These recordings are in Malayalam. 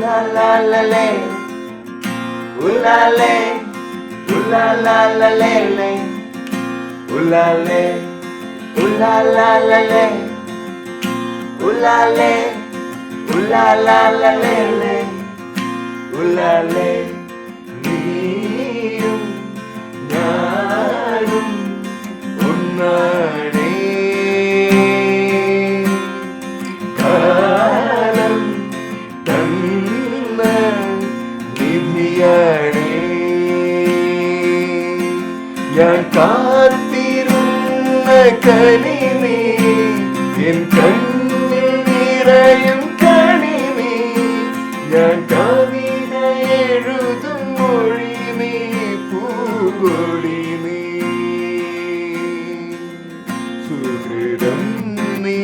la la la le, ooh la le, ooh la la la le le, ooh la le, ooh la la la le, ooh la le, ooh la la la le le, ooh la le. നീയും ഞാനും ഒന്നാണേ, കാലം തന്ന നിധിയാണേ. ഞാൻ കാത്തിരുന്ന കനിനീ, എൻ കണ്ണിൽ നിറയും കണിനീ. ഞാൻ കവിത എഴുതും മൊഴി നീ, പൂകൊടി നീ. സുഹൃതം നീ,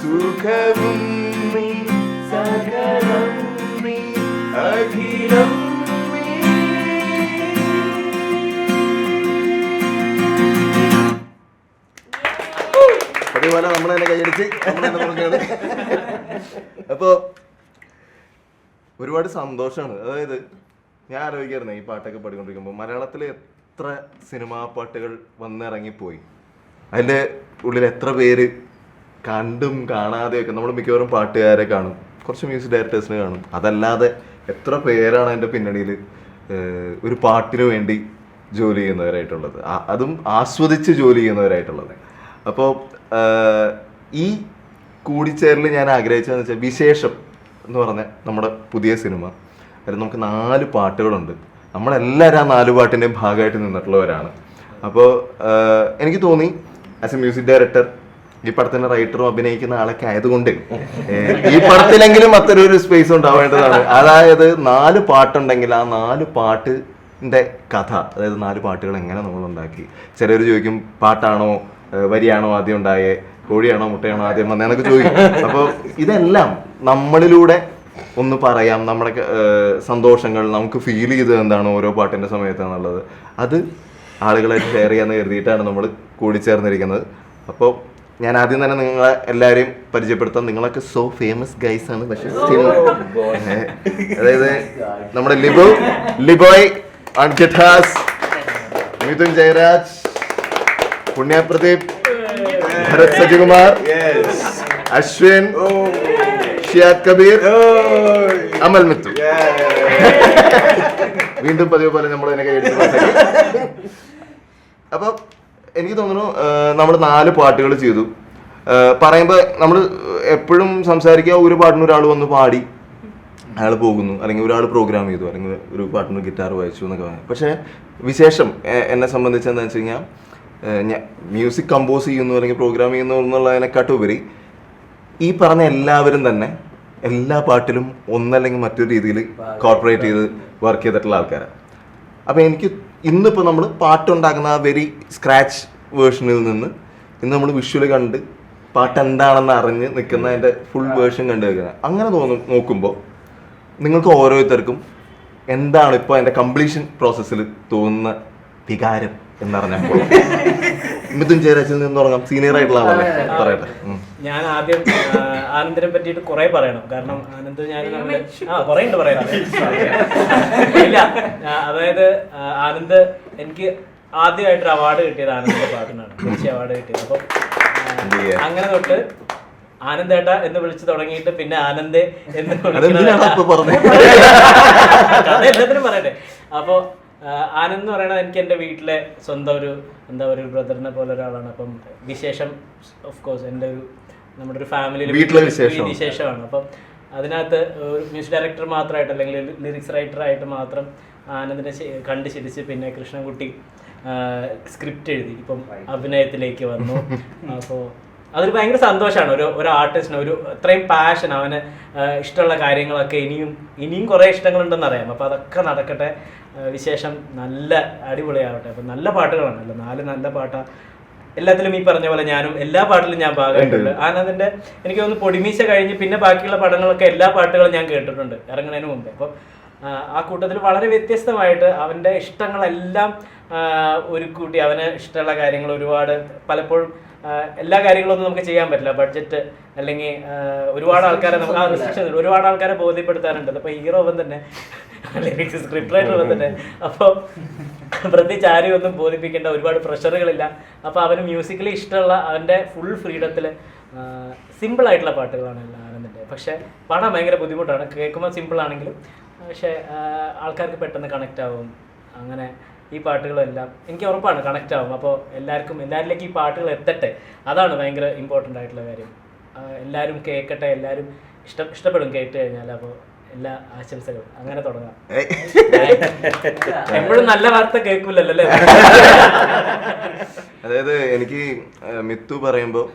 സുഖവും നീ, സകലം നീ, അഖിലം നീ. അതേപോലെ നമ്മൾ തന്നെ കൈയടിച്ച് നമ്മൾ തന്നെ പറഞ്ഞത്. അപ്പോൾ ഒരുപാട് സന്തോഷമാണ്. അതായത് ഞാൻ ആലോചിക്കായിരുന്നു ഈ പാട്ടൊക്കെ പാടിക്കൊണ്ടിരിക്കുമ്പോൾ മലയാളത്തിൽ എത്ര സിനിമാ പാട്ടുകൾ വന്നിറങ്ങിപ്പോയി, അതിൻ്റെ ഉള്ളിൽ എത്ര പേര് കണ്ടും കാണാതെയൊക്കെ നമ്മൾ മിക്കവാറും പാട്ടുകാരെ കാണും, കുറച്ച് മ്യൂസിക് ഡയറക്ടേഴ്സിനെ കാണും. അതല്ലാതെ എത്ര പേരാണ് അതിൻ്റെ പിന്നണിയിൽ ഒരു പാട്ടിന് വേണ്ടി ജോലി ചെയ്യുന്നവരായിട്ടുള്ളത്, അതും ആസ്വദിച്ച് ജോലി ചെയ്യുന്നവരായിട്ടുള്ളത്. അപ്പോൾ ഈ കൂടിച്ചേരൽ ഞാൻ ആഗ്രഹിച്ചതെന്ന് വെച്ചാൽ വിശേഷം എന്ന് പറഞ്ഞ നമ്മുടെ പുതിയ സിനിമ, അതിൽ നമുക്ക് 4 പാട്ടുകളുണ്ട്. നമ്മളെല്ലാവരും ആ 4 പാട്ടിൻ്റെയും ഭാഗമായിട്ട് നിന്നിട്ടുള്ളവരാണ്. അപ്പോൾ എനിക്ക് തോന്നി ആസ് എ മ്യൂസിക് ഡയറക്ടർ, ഈ പടത്തിൻ്റെ റൈറ്ററും അഭിനയിക്കുന്ന ആളൊക്കെ ആയതുകൊണ്ട് ഈ പടത്തിലെങ്കിലും അത്തരം ഒരു സ്പേസ് ഉണ്ടാവേണ്ടതാണ്. അതായത് 4 പാട്ടുണ്ടെങ്കിൽ ആ 4 പാട്ടിൻ്റെ കഥ, അതായത് 4 പാട്ടുകൾ എങ്ങനെ നമ്മൾ ഉണ്ടാക്കി. ചിലർ ചോദിക്കും പാട്ടാണോ വരിയാണോ ആദ്യം ഉണ്ടായേ, കോഴിയാണോ മുട്ടയാണോ ആദ്യം വന്നതെന്നൊക്കെ ചോദിക്കും. അപ്പോൾ ഇതെല്ലാം നമ്മളിലൂടെ ഒന്ന് പറയാം, നമ്മുടെ സന്തോഷങ്ങൾ, നമുക്ക് ഫീൽ ചെയ്തത് എന്താണോ ഓരോ പാട്ടിൻ്റെ സമയത്ത് എന്നുള്ളത്, അത് ആളുകളായിട്ട് ഷെയർ ചെയ്യാമെന്ന് കരുതിയിട്ടാണ് നമ്മൾ കൂടിച്ചേർന്നിരിക്കുന്നത്. അപ്പോൾ ഞാൻ ആദ്യം തന്നെ നിങ്ങളെ എല്ലാവരെയും പരിചയപ്പെടുത്താം. നിങ്ങളൊക്കെ സോ ഫേമസ് ഗൈസ് ആണ്, പക്ഷെ സ്റ്റിൽ അതായത് നമ്മുടെ ലിബോയ് ഓൺ ഗിറ്റാർസ്, മിഥുൻ ജയരാജ്, പുണ്യ പ്രദീപ്, ഭരത് സജികുമാർ, അശ്വിൻ, ഷിയാദ് കബീർ, അമൽ മിത്തു. വീണ്ടും പതിവ് പോലെ നമ്മൾ അതിനെ കൈയടിച്ചു. അപ്പൊ എനിക്ക് തോന്നുന്നു നമ്മൾ 4 പാട്ടുകൾ ചെയ്തു. പറയുമ്പോൾ നമ്മൾ എപ്പോഴും സംസാരിക്കുക, ഒരു പാട്ടിന് ഒരാൾ വന്ന് പാടി അയാൾ പോകുന്നു, അല്ലെങ്കിൽ ഒരാൾ പ്രോഗ്രാം ചെയ്തു, അല്ലെങ്കിൽ ഒരു പാട്ടിന് ഗിറ്റാർ വായിച്ചു എന്നൊക്കെ പറഞ്ഞു. പക്ഷേ വിശേഷം എന്നെ സംബന്ധിച്ച് എന്താണെന്ന് വെച്ച് കഴിഞ്ഞാൽ, ഞാൻ മ്യൂസിക് കമ്പോസ് ചെയ്യുന്നു അല്ലെങ്കിൽ പ്രോഗ്രാം ചെയ്യുന്നു എന്നുള്ളതിനെക്കാട്ടുപരി ഈ പറഞ്ഞ എല്ലാവരും തന്നെ എല്ലാ പാട്ടിലും ഒന്നല്ലെങ്കിൽ മറ്റൊരു രീതിയിൽ കോർപ്പറേറ്റ് ചെയ്ത് വർക്ക് ചെയ്തിട്ടുള്ള ആൾക്കാരാണ്. അപ്പോൾ എനിക്ക് ഇന്നിപ്പോൾ നമ്മൾ പാട്ടുണ്ടാക്കുന്ന ആ വെരി സ്ക്രാച്ച് വേർഷനിൽ നിന്ന് ഇന്ന് നമ്മൾ വിഷ്വൽ കണ്ട് പാട്ട് എന്താണെന്ന് അറിഞ്ഞ് നിൽക്കുന്ന അതിൻ്റെ ഫുൾ വേർഷൻ കണ്ടു വെക്കുന്നത്. അങ്ങനെ നോക്കുമ്പോൾ നിങ്ങൾക്ക് ഓരോരുത്തർക്കും എന്താണ് ഇപ്പോൾ അതിൻ്റെ കംപ്ലീഷൻ പ്രോസസ്സിൽ തോന്നുന്ന വികാരം എന്നറിഞ്ഞപ്പോൾ മിഥുൻ ജയരാജിൽ നിന്ന് തുടങ്ങാം. സീനിയർ ആയിട്ടുള്ള ആളല്ലേ, പറയട്ടെ. ഞാൻ ആദ്യം ആനന്ദിനെ പറ്റിയിട്ട് കുറെ പറയണം, കാരണം ആനന്ദ് ഞാൻ കുറെ ഉണ്ട് പറയാൻ. ഇല്ല, അതായത് ആനന്ദ് എനിക്ക് ആദ്യമായിട്ടൊരു അവാർഡ് കിട്ടിയത് ആനന്ദിന്റെ പാട്ടിനാണ്, ദേശീയ അവാർഡ് കിട്ടിയത്. അപ്പം അങ്ങനെ തൊട്ട് ആനന്ദേട്ട എന്ന് വിളിച്ചു തുടങ്ങിയിട്ട് പിന്നെ ആനന്ദ് എന്ന് എല്ലാത്തിനും പറയട്ടെ. അപ്പൊ ആനന്ദ് എന്ന് പറയുന്നത് എനിക്ക് എൻ്റെ വീട്ടിലെ സ്വന്തം ഒരു ഒരു ബ്രദറിനെ പോലെ ഒരാളാണ്. അപ്പം വിശേഷം ഓഫ് കോഴ്സ് എൻ്റെ നമ്മുടെ ഒരു ഫാമിലിയിൽ വിശേഷമാണ്. അപ്പം അതിനകത്ത് ഒരു മ്യൂസിക് ഡയറക്ടർ മാത്രമായിട്ട് അല്ലെങ്കിൽ ലിറിക്സ് റൈറ്ററായിട്ട് മാത്രം ആനന്ദിനെ കണ്ട് ശരിച്ച് പിന്നെ കൃഷ്ണൻകുട്ടി സ്ക്രിപ്റ്റ് എഴുതി ഇപ്പം അഭിനയത്തിലേക്ക് വന്നു. അപ്പോൾ അതൊരു ഭയങ്കര സന്തോഷമാണ്. ഒരു ആർട്ടിസ്റ്റിന് അത്രയും പാഷൻ, അവന് ഇഷ്ടമുള്ള കാര്യങ്ങളൊക്കെ ഇനിയും കുറേ ഇഷ്ടങ്ങളുണ്ടെന്ന് അറിയാം. അപ്പോൾ അതൊക്കെ നടക്കട്ടെ. വിശേഷം നല്ല അടിപൊളിയാവട്ടെ. അപ്പം നല്ല പാട്ടുകളാണല്ലോ, 4 നല്ല പാട്ടാണ്. എല്ലാത്തിലും ഈ പറഞ്ഞ പോലെ ഞാനും എല്ലാ പാട്ടിലും ഞാൻ ഭാഗമായിട്ടുണ്ട്. ആനന്ദിന്റെ എനിക്ക് തോന്നുന്നു പൊടിമീശ കഴിഞ്ഞ് പിന്നെ ബാക്കിയുള്ള പടങ്ങളൊക്കെ എല്ലാ പാട്ടുകളും ഞാൻ കേട്ടിട്ടുണ്ട് ഇറങ്ങുന്നതിന് മുമ്പേ. അപ്പം ആ കൂട്ടത്തിൽ വളരെ വ്യത്യസ്തമായിട്ട് അവൻ്റെ ഇഷ്ടങ്ങളെല്ലാം ഒരു കൂട്ടി അവന് ഇഷ്ടമുള്ള കാര്യങ്ങൾ ഒരുപാട് പലപ്പോഴും എല്ലാ കാര്യങ്ങളൊന്നും നമുക്ക് ചെയ്യാൻ പറ്റില്ല, ബഡ്ജറ്റ് അല്ലെങ്കിൽ ഒരുപാട് ആൾക്കാരെ നമുക്ക് ഒരുപാട് ആൾക്കാരെ ബോധ്യപ്പെടുത്താനുണ്ട്. അപ്പോൾ ഹീറോ അവൻ തന്നെ അല്ലെങ്കിൽ സ്ക്രിപ്റ്റ് റൈറ്റർ അവൻ തന്നെ. അപ്പോൾ പ്രത്യേകിച്ച് ആരെയും ഒന്നും ബോധിപ്പിക്കേണ്ട ഒരുപാട് പ്രഷറുകളില്ല. അപ്പോൾ അവന് മ്യൂസിക്കലി ഇഷ്ടമുള്ള അവൻ്റെ ഫുൾ ഫ്രീഡത്തിൽ സിമ്പിളായിട്ടുള്ള പാട്ടുകളാണ് ആനന്ദിൻ്റെ. പക്ഷേ പാടാൻ ഭയങ്കര ബുദ്ധിമുട്ടാണ്, കേൾക്കുമ്പോൾ സിമ്പിളാണെങ്കിലും പക്ഷേ ആൾക്കാർക്ക് പെട്ടെന്ന് കണക്റ്റ് ആവും. അങ്ങനെ ഈ പാട്ടുകളെല്ലാം എനിക്ക് ഉറപ്പാണ് കണക്റ്റ് ആവും. അപ്പോൾ എല്ലാവരിലേക്ക് ഈ പാട്ടുകൾ എത്തട്ടെ, അതാണ് ഭയങ്കര ഇമ്പോർട്ടൻ്റ് ആയിട്ടുള്ള കാര്യം. എല്ലാവരും കേൾക്കട്ടെ, എല്ലാവരും ഇഷ്ടപ്പെടും കേട്ട് കഴിഞ്ഞാൽ. അപ്പോൾ എല്ലാ ആശംസകളും. അങ്ങനെ തുടങ്ങാം. എപ്പോഴും നല്ല വാർത്ത കേൾക്കില്ലല്ലോ അല്ലേ? അതായത് എനിക്ക് മിത്തു പറയുമ്പോൾ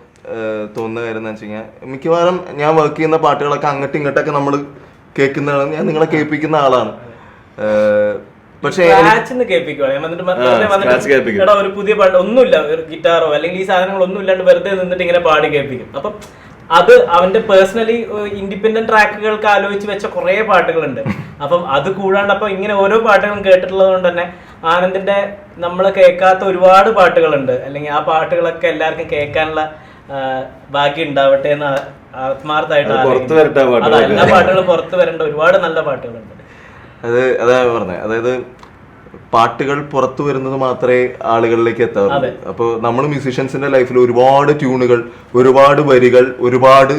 തോന്നുന്ന കാര്യം എന്ന് വെച്ച് കഴിഞ്ഞാൽ, മിക്കവാറും ഞാൻ വർക്ക് ചെയ്യുന്ന പാട്ടുകളൊക്കെ അങ്ങോട്ടും ഇങ്ങോട്ടൊക്കെ നമ്മൾ കേൾക്കുന്നതാണ്, ഞാൻ നിങ്ങളെ കേൾപ്പിക്കുന്ന ആളാണ്. പക്ഷേ ഒരു പുതിയ പാട്ട് ഒന്നുമില്ല, ഒരു ഗിറ്റാറോ അല്ലെങ്കിൽ ഈ സാധനങ്ങളൊന്നും ഇല്ലാണ്ട് വെറുതെ നിന്നിട്ട് ഇങ്ങനെ പാടി കേൾപ്പിക്കും. അപ്പം അത് അവന്റെ പേഴ്സണലി ഇൻഡിപെൻഡന്റ് ട്രാക്കുകൾക്ക് ആലോചിച്ച് വെച്ച കുറെ പാട്ടുകളുണ്ട്. അപ്പം അത് കൂടാണ്ട് അപ്പൊ ഇങ്ങനെ ഓരോ പാട്ടുകളും കേട്ടിട്ടുള്ളത് കൊണ്ട് തന്നെ ആനന്ദിന്റെ നമ്മൾ കേൾക്കാത്ത ഒരുപാട് പാട്ടുകളുണ്ട്. അല്ലെങ്കിൽ ആ പാട്ടുകളൊക്കെ എല്ലാവർക്കും കേൾക്കാനുള്ള ഭാഗ്യം ഉണ്ടാവട്ടെ എന്ന് ആത്മാർത്ഥമായിട്ട് എല്ലാ പാട്ടുകളും പുറത്തു വരേണ്ട ഒരുപാട് നല്ല പാട്ടുകളുണ്ട്. അതാ പറഞ്ഞത്, അതായത് പാട്ടുകൾ പുറത്തു വരുന്നത് മാത്രമേ ആളുകളിലേക്ക് എത്താറുള്ളൂ. അപ്പോൾ നമ്മൾ മ്യൂസീഷ്യൻസിന്റെ ലൈഫിൽ ഒരുപാട് ട്യൂണുകൾ, ഒരുപാട് വരികൾ, ഒരുപാട്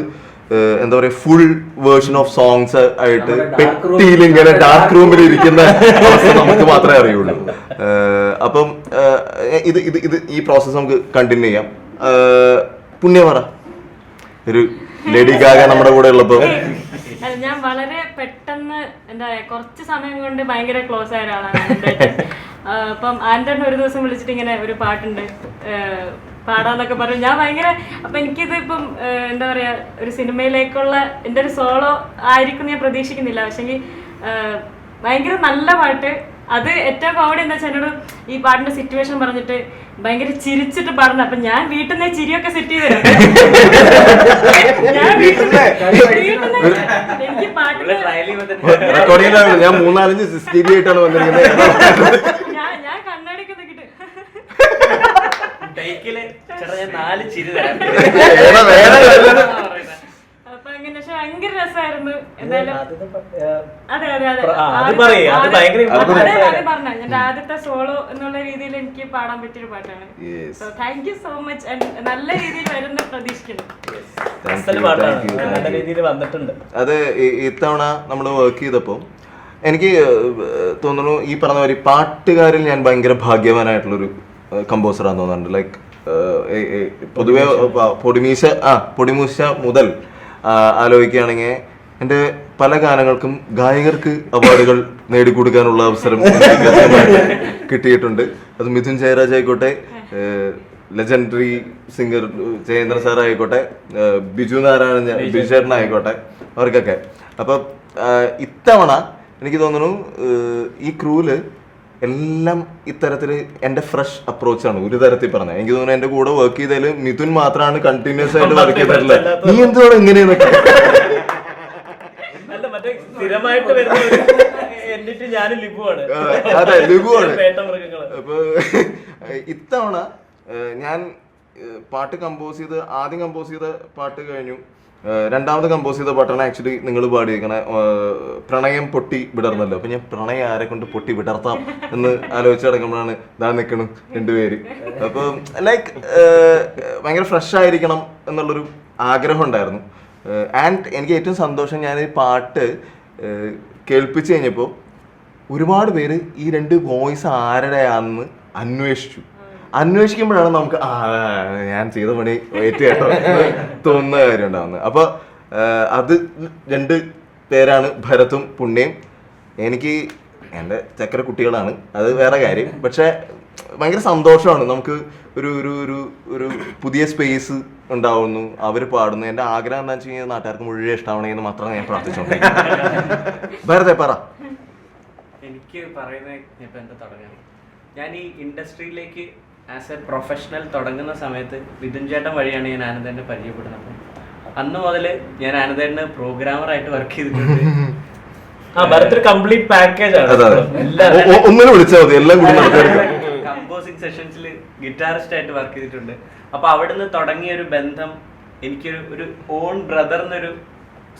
എന്താ പറയാ ഫുൾ വേർഷൻ ഓഫ് സോങ്സ് ആയിട്ട് പെട്ടിയിൽ ഇങ്ങനെ ഡാർക്ക് റൂമിൽ ഇരിക്കുന്ന അവസ്ഥ നമുക്ക് മാത്രമേ അറിയുള്ളൂ. അപ്പം ഇത് ഈ പ്രോസസ്സ് നമുക്ക് കണ്ടിന്യൂ ചെയ്യാം. പുണ്യമറ ഒരു ലേഡി ഗാഗ നമ്മുടെ കൂടെ ഉള്ളപ്പോ ഞാൻ വളരെ പെട്ടെന്ന് എന്താ പറയാ കുറച്ച് സമയം കൊണ്ട് ഭയങ്കര ക്ലോസ് ആയ ഒരാളാണ്. അപ്പം ആൻഡ്രൻ ഒരു ദിവസം വിളിച്ചിട്ട് ഇങ്ങനെ ഒരു പാട്ടുണ്ട് പാടാന്നൊക്കെ പറഞ്ഞു. ഞാൻ ഭയങ്കര അപ്പൊ എനിക്കിത് ഇപ്പം എന്താ പറയാ ഒരു സിനിമയിലേക്കുള്ള എൻ്റെ ഒരു സോളോ ആയിരിക്കും ഞാൻ പ്രതീക്ഷിക്കുന്നില്ല. പക്ഷെങ്കിൽ ഭയങ്കര നല്ല പാട്ട്. അത് ഏറ്റവും കോമഡി എന്താ വെച്ചാൽ എന്നോട് ഈ പാട്ടിന്റെ സിറ്റുവേഷൻ പറഞ്ഞിട്ട് ഭയങ്കര ചിരിച്ചിട്ട് പാടുന്ന. അപ്പൊ ഞാൻ വീട്ടിൽ നിന്ന് ചിരിയൊക്കെ സെറ്റ് ചെയ്ത് തരാം. എനിക്ക് പാട്ടിന് ഞാൻ 3-4 സിസ്റ്റീരിയായിട്ടാണ് വന്നിരിക്കുന്നത്. ഞാൻ കണ്ണാടിയൊക്കെ നോക്കിട്ട് അപ്പൊ അങ്ങനെ. പക്ഷെ ഭയങ്കര രസമായിരുന്നു. എന്തായാലും അതെ അതെ അതെ അത് പറഞ്ഞ എന്റെ ആദ്യത്തെ സോളോ എന്നുള്ള രീതിയിൽ എനിക്ക് പാടാൻ പറ്റിയൊരു പാട്ടാണ്. Thank you so much. നല്ല രീതിയിൽ വരുന്ന പ്രതീക്ഷിക്കുന്നു. അത് ഇത്തവണ നമ്മൾ വർക്ക് ചെയ്തപ്പോൾ എനിക്ക് തോന്നുന്നു ഈ പറഞ്ഞ മാതിരി പാട്ടുകാരിൽ ഞാൻ ഭയങ്കര ഭാഗ്യവാനായിട്ടുള്ളൊരു കമ്പോസറാന്ന് തോന്നുന്നുണ്ട്. ലൈക്ക് പൊതുവെ പൊടിമീശ മുതൽ ആലോചിക്കുകയാണെങ്കിൽ എൻ്റെ പല ഗാനങ്ങൾക്കും ഗായകർക്ക് അവാർഡുകൾ നേടിക്കൊടുക്കാനുള്ള അവസരം കിട്ടിയിട്ടുണ്ട്. അത് മിഥുൻ ജയരാജ് ആയിക്കോട്ടെ, ലെജൻഡറി സിംഗർ ജയേന്ദ്ര സാർ ആയിക്കോട്ടെ, ബിജു ചേട്ടനായിക്കോട്ടെ, അവർക്കൊക്കെ. അപ്പം ഇത്തവണ എനിക്ക് തോന്നുന്നു ഈ ക്രൂവില് എല്ലാം ഇത്തരത്തിൽ എൻ്റെ ഫ്രഷ് അപ്രോച്ചാണ് ഒരു തരത്തിൽ പറഞ്ഞത്. എനിക്ക് തോന്നുന്നു എൻ്റെ കൂടെ വർക്ക് ചെയ്തതിൽ മിഥുൻ മാത്രമാണ് കണ്ടിന്യൂസ് ആയിട്ട് വർക്ക് ചെയ്തിട്ടുള്ളത്. നീ എന്തുവാണ് ഇങ്ങനെയെന്നൊക്കെ അതെ ലിബുവാണ്. അപ്പൊ ഇത്തവണ ഞാൻ പാട്ട് കമ്പോസ് ചെയ്ത് ആദ്യം കമ്പോസ് ചെയ്ത പാട്ട് കഴിഞ്ഞു. രണ്ടാമത് കമ്പോസ് ചെയ്ത പാട്ടാണ് ആക്ച്വലി നിങ്ങൾ പാടിയിരിക്കണേ, പ്രണയം പൊട്ടി വിടർന്നല്ലോ. അപ്പൊ ഞാൻ പ്രണയം ആരെ കൊണ്ട് പൊട്ടി വിടർത്താം എന്ന് ആലോചിച്ച് കിടക്കുമ്പോഴാണ് ഇതാ നിൽക്കണു രണ്ടുപേര്. അപ്പൊ ലൈക്ക് ഭയങ്കര ഫ്രഷ് ആയിരിക്കണം എന്നുള്ളൊരു ആഗ്രഹം ഉണ്ടായിരുന്നു. ആൻഡ് എനിക്ക് ഏറ്റവും സന്തോഷം, ഞാൻ ഈ പാട്ട് കേൾപ്പിച്ചു കഴിഞ്ഞപ്പോൾ ഒരുപാട് പേര് ഈ രണ്ട് വോയിസ് ആരുടെയാണെന്ന് അന്വേഷിക്കുമ്പോഴാണ് നമുക്ക് ഞാൻ ചെയ്ത പണി വെയിറ്റ് കേട്ടോ തോന്നുന്ന കാര്യം ഉണ്ടാവുന്നത്. അപ്പൊ അത് 2 പേരാണ് ഭരത്തും പുണ്യയും. എനിക്ക് എൻ്റെ ചക്കര കുട്ടികളാണ്, അത് വേറെ കാര്യം. പക്ഷെ ഭയങ്കര സന്തോഷമാണ് നമുക്ക് ഒരു ഒരു ഒരു ഒരു പുതിയ സ്പേസ് ഉണ്ടാവുന്നു, അവർ പാടുന്നു. എൻ്റെ ആഗ്രഹം എന്താണെന്ന് വെച്ച് കഴിഞ്ഞാൽ നാട്ടുകാർക്ക് മുഴുവൻ ഇഷ്ടമാവണമെന്ന് മാത്രമേ ഞാൻ പ്രാർത്ഥിച്ചോണ്ടിരിക്കുന്നു. ഭരതേ പറ. എനിക്ക് പറയുന്നത് ഞാൻ ഈ ഇൻഡസ്ട്രിയിലേക്ക് ആസ് എ പ്രൊഫഷണൽ തുടങ്ങുന്ന സമയത്ത് മിഥുൻ ചേട്ടൻ വഴിയാണ് ഞാൻ ആനന്ദേനെ പരിചയപ്പെടുന്നത്. അന്ന് മുതൽ ഞാൻ ആനന്ദേന് പ്രോഗ്രാമറായിട്ട് വർക്ക് ചെയ്തിട്ടുണ്ട്. ഭരത് ഒരു കംപ്ലീറ്റ് പാക്കേജ് ആണ്. അതെ ഒന്നിനും വിളിച്ചാൽ മതി, എല്ലാം കൂടി നടത്തിയെടുക്കാം. കമ്പോസിങ് സെഷൻസിൽ ഗിറ്റാറിസ്റ്റ് ആയിട്ട് വർക്ക് ചെയ്തിട്ടുണ്ട്. അപ്പൊ അവിടുന്ന് തുടങ്ങിയ ഒരു ബന്ധം എനിക്കൊരു ഓൺ ബ്രദറിനൊരു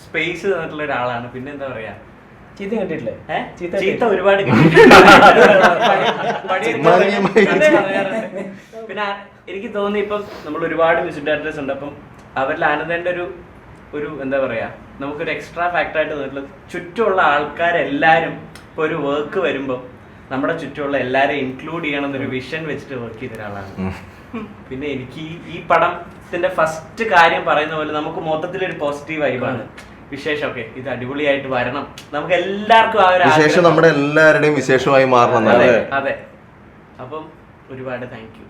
സ്പേസ് തന്നിട്ടുള്ള ഒരാളാണ്. പിന്നെ എന്താ പറയാ, ചീത്ത കിട്ടിയിട്ടില്ലേ? ചീത്ത ഒരുപാട് പിന്നെ എനിക്ക് തോന്നി ഇപ്പം നമ്മൾ ഒരുപാട് മ്യൂസിക് ഡയറക്ടേഴ്സ് ഉണ്ട്. അപ്പം അവരിൽ ആനന്ദന്റെ ഒരു എന്താ പറയാ, നമുക്കൊരു എക്സ്ട്രാ ഫാക്ടർ ആയിട്ട് തോന്നിട്ടുള്ളത് ചുറ്റുമുള്ള ആൾക്കാരെല്ലാരും ഇപ്പൊ ഒരു വർക്ക് വരുമ്പോൾ നമ്മുടെ ചുറ്റുമുള്ള എല്ലാരെയും ഇൻക്ലൂഡ് ചെയ്യണം എന്നൊരു വിഷൻ വെച്ചിട്ട് വർക്ക് ചെയ്ത ഒരാളാണ്. പിന്നെ എനിക്ക് ഈ പടത്തിന്റെ ഫസ്റ്റ് കാര്യം പറയുന്ന പോലെ നമുക്ക് മൊത്തത്തിലൊരു പോസിറ്റീവ് വൈബാണ്. വിശേഷമൊക്കെ ഇത് അടിപൊളിയായിട്ട് വരണം, നമുക്ക് എല്ലാവർക്കും ആ ഒരു വിശേഷം നമ്മുടെ എല്ലാവരുടെയും വിശേഷമായി മാറണം. അതെ. അപ്പം ഒരുപാട് താങ്ക് യു.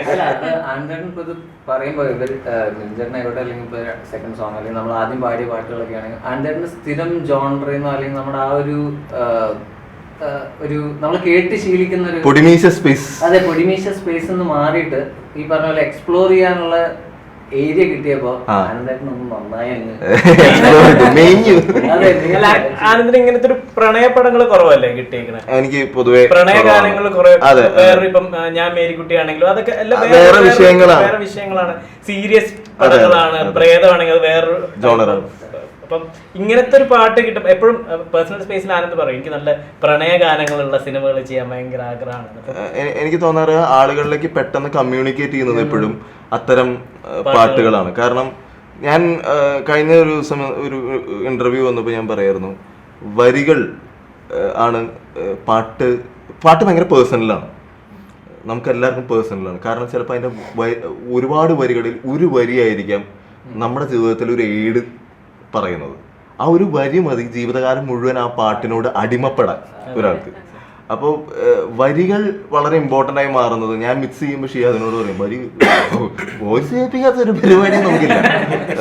അല്ല അത് ആനന്ദൻ ഇപ്പൊ ഇത് പറയുമ്പോ ഇവര് മിഞ്ചറിനായിക്കോട്ടെ അല്ലെങ്കിൽ ഇപ്പൊ സെക്കൻഡ് സോങ് അല്ലെങ്കിൽ നമ്മൾ ആദ്യം പാടിയ പാട്ടുകളൊക്കെ ആണെങ്കിൽ ആനന്ദന്റെ സ്ഥിരം ജോൺറെന്നോ അല്ലെങ്കിൽ നമ്മുടെ ആ ഒരു നമ്മൾ കേട്ട് ശീലിക്കുന്ന ഒരു പൊടിമീശ സ്പേസ്, അതെ പൊടിമീശ സ്പേസ് എന്ന് മാറിയിട്ട് ഈ പറഞ്ഞ പോലെ എക്സ്പ്ലോർ ചെയ്യാനുള്ള ഏരിയ കിട്ടിയപ്പോ ആനന്ദേട്ടനൊന്നും നന്നായി ആനന്ദിന് ഇങ്ങനത്തെ ഒരു പ്രണയപടങ്ങൾ കുറവല്ലേ കിട്ടിയേക്കണേ? എനിക്ക് പൊതുവെ പ്രണയഗാനങ്ങൾ വേറെ ഇപ്പം ഞാൻ മേരിക്കുട്ടിയാണെങ്കിലും അതൊക്കെ വേറെ വിഷയങ്ങളാണ്. സീരിയസ് പടങ്ങളാണ്. പ്രേതമാണെങ്കിൽ അത് വേറൊരു ജോണറാണ്. അപ്പം ഇങ്ങനത്തെ ഒരു പാട്ട് കിട്ടും. എപ്പോഴും പേഴ്സണൽ സ്പേസിൽ ആനന്ദ് പറയും എനിക്ക് നല്ല പ്രണയഗാനങ്ങളുള്ള സിനിമകൾ ചെയ്യാൻ ഭയങ്കര ആഗ്രഹമാണ്. എനിക്ക് തോന്നാറ് ആളുകളിലേക്ക് പെട്ടെന്ന് കമ്മ്യൂണിക്കേറ്റ് ചെയ്യുന്നത് എപ്പോഴും അത്തരം പാട്ടുകളാണ്. കാരണം ഞാൻ കഴിഞ്ഞ ഒരു ദിവസം ഒരു ഇന്റർവ്യൂ വന്നപ്പോൾ ഞാൻ പറയായിരുന്നു, വരികൾ ആണ് പാട്ട് ഭയങ്കര പേഴ്സണലാണ്, നമുക്ക് എല്ലാവർക്കും പേഴ്സണലാണ്. കാരണം ചിലപ്പോൾ അതിൻ്റെ ഒരുപാട് വരികളിൽ ഒരു വരിയായിരിക്കാം നമ്മുടെ ജീവിതത്തിൽ ഒരു ഏട് പറയുന്നത്. ആ ഒരു വരി മതി ജീവിതകാലം മുഴുവൻ ആ പാട്ടിനോട് അടിമപ്പെടാൻ ഒരാൾക്ക്. അപ്പോൾ വരികൾ വളരെ ഇമ്പോർട്ടൻ്റ് ആയി മാറുന്നത് ഞാൻ മിക്സ് ചെയ്യുമ്പോൾ അതിനോട് പറയും വരി വോയിസ് കേൾപ്പിക്കാത്ത ഒരു പരിപാടി നമുക്കില്ല.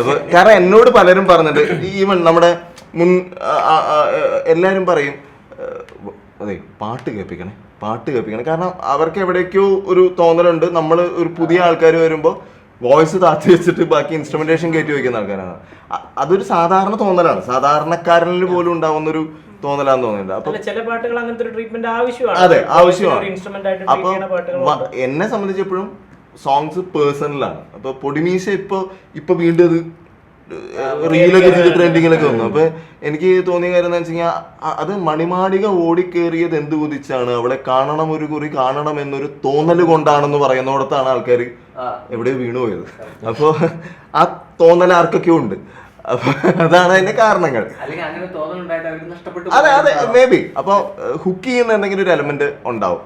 അപ്പോൾ കാരണം എന്നോട് പലരും പറഞ്ഞിട്ട് ഈവൻ നമ്മുടെ എല്ലാവരും പറയും അതെ പാട്ട് കേൾപ്പിക്കണം. കാരണം അവർക്ക് എവിടേക്കോ ഒരു തോന്നലുണ്ട് നമ്മൾ ഒരു പുതിയ ആൾക്കാർ വരുമ്പോൾ വോയിസ് താത്തി വെച്ചിട്ട് ബാക്കി ഇൻസ്ട്രുമെന്റേഷൻ കയറ്റി വയ്ക്കുന്ന ആൾക്കാരാണ്. അതൊരു സാധാരണ തോന്നലാണ്, സാധാരണക്കാരനിൽ പോലും ഉണ്ടാവുന്ന ഒരു തോന്നലാന്ന് തോന്നുന്നില്ല. അപ്പൊ ചില പാട്ടുകൾ അങ്ങനത്തെ ഒരു ട്രീറ്റ്മെന്റ് ആവശ്യമാണ്. അതെ ആവശ്യമാണ്. അപ്പൊ എന്നെ സംബന്ധിച്ചപ്പോഴും സോങ്സ് പേഴ്സണലാണ്. അപ്പൊ പൊടിമീശ ഇപ്പൊ വീണ്ടും അത് റീലൊക്കെ ചെയ്ത് ട്രെൻഡിങ്ങിലൊക്കെ വന്നു. അപ്പൊ എനിക്ക് തോന്നിയ കാര്യം എന്താ വെച്ച് കഴിഞ്ഞാൽ അത് മണിമാളിക ഓടിക്കേറിയത് എന്ത് കുതിച്ചാണ്, അവളെ കാണണം ഒരു കുറി കാണണം എന്നൊരു തോന്നല് കൊണ്ടാണെന്ന് പറയുന്നിടത്താണ് ആൾക്കാർ എവിടെ വീണുപോയത്. അപ്പൊ ആ തോന്നൽ ആർക്കൊക്കെ ഉണ്ട്. അപ്പൊ അതാണ് അതിന്റെ കാരണങ്ങൾ. അതെ മേ ബി. അപ്പൊ ഹുക്ക് ചെയ്യുന്ന എന്തെങ്കിലും ഒരു എലമെന്റ് ഉണ്ടാവും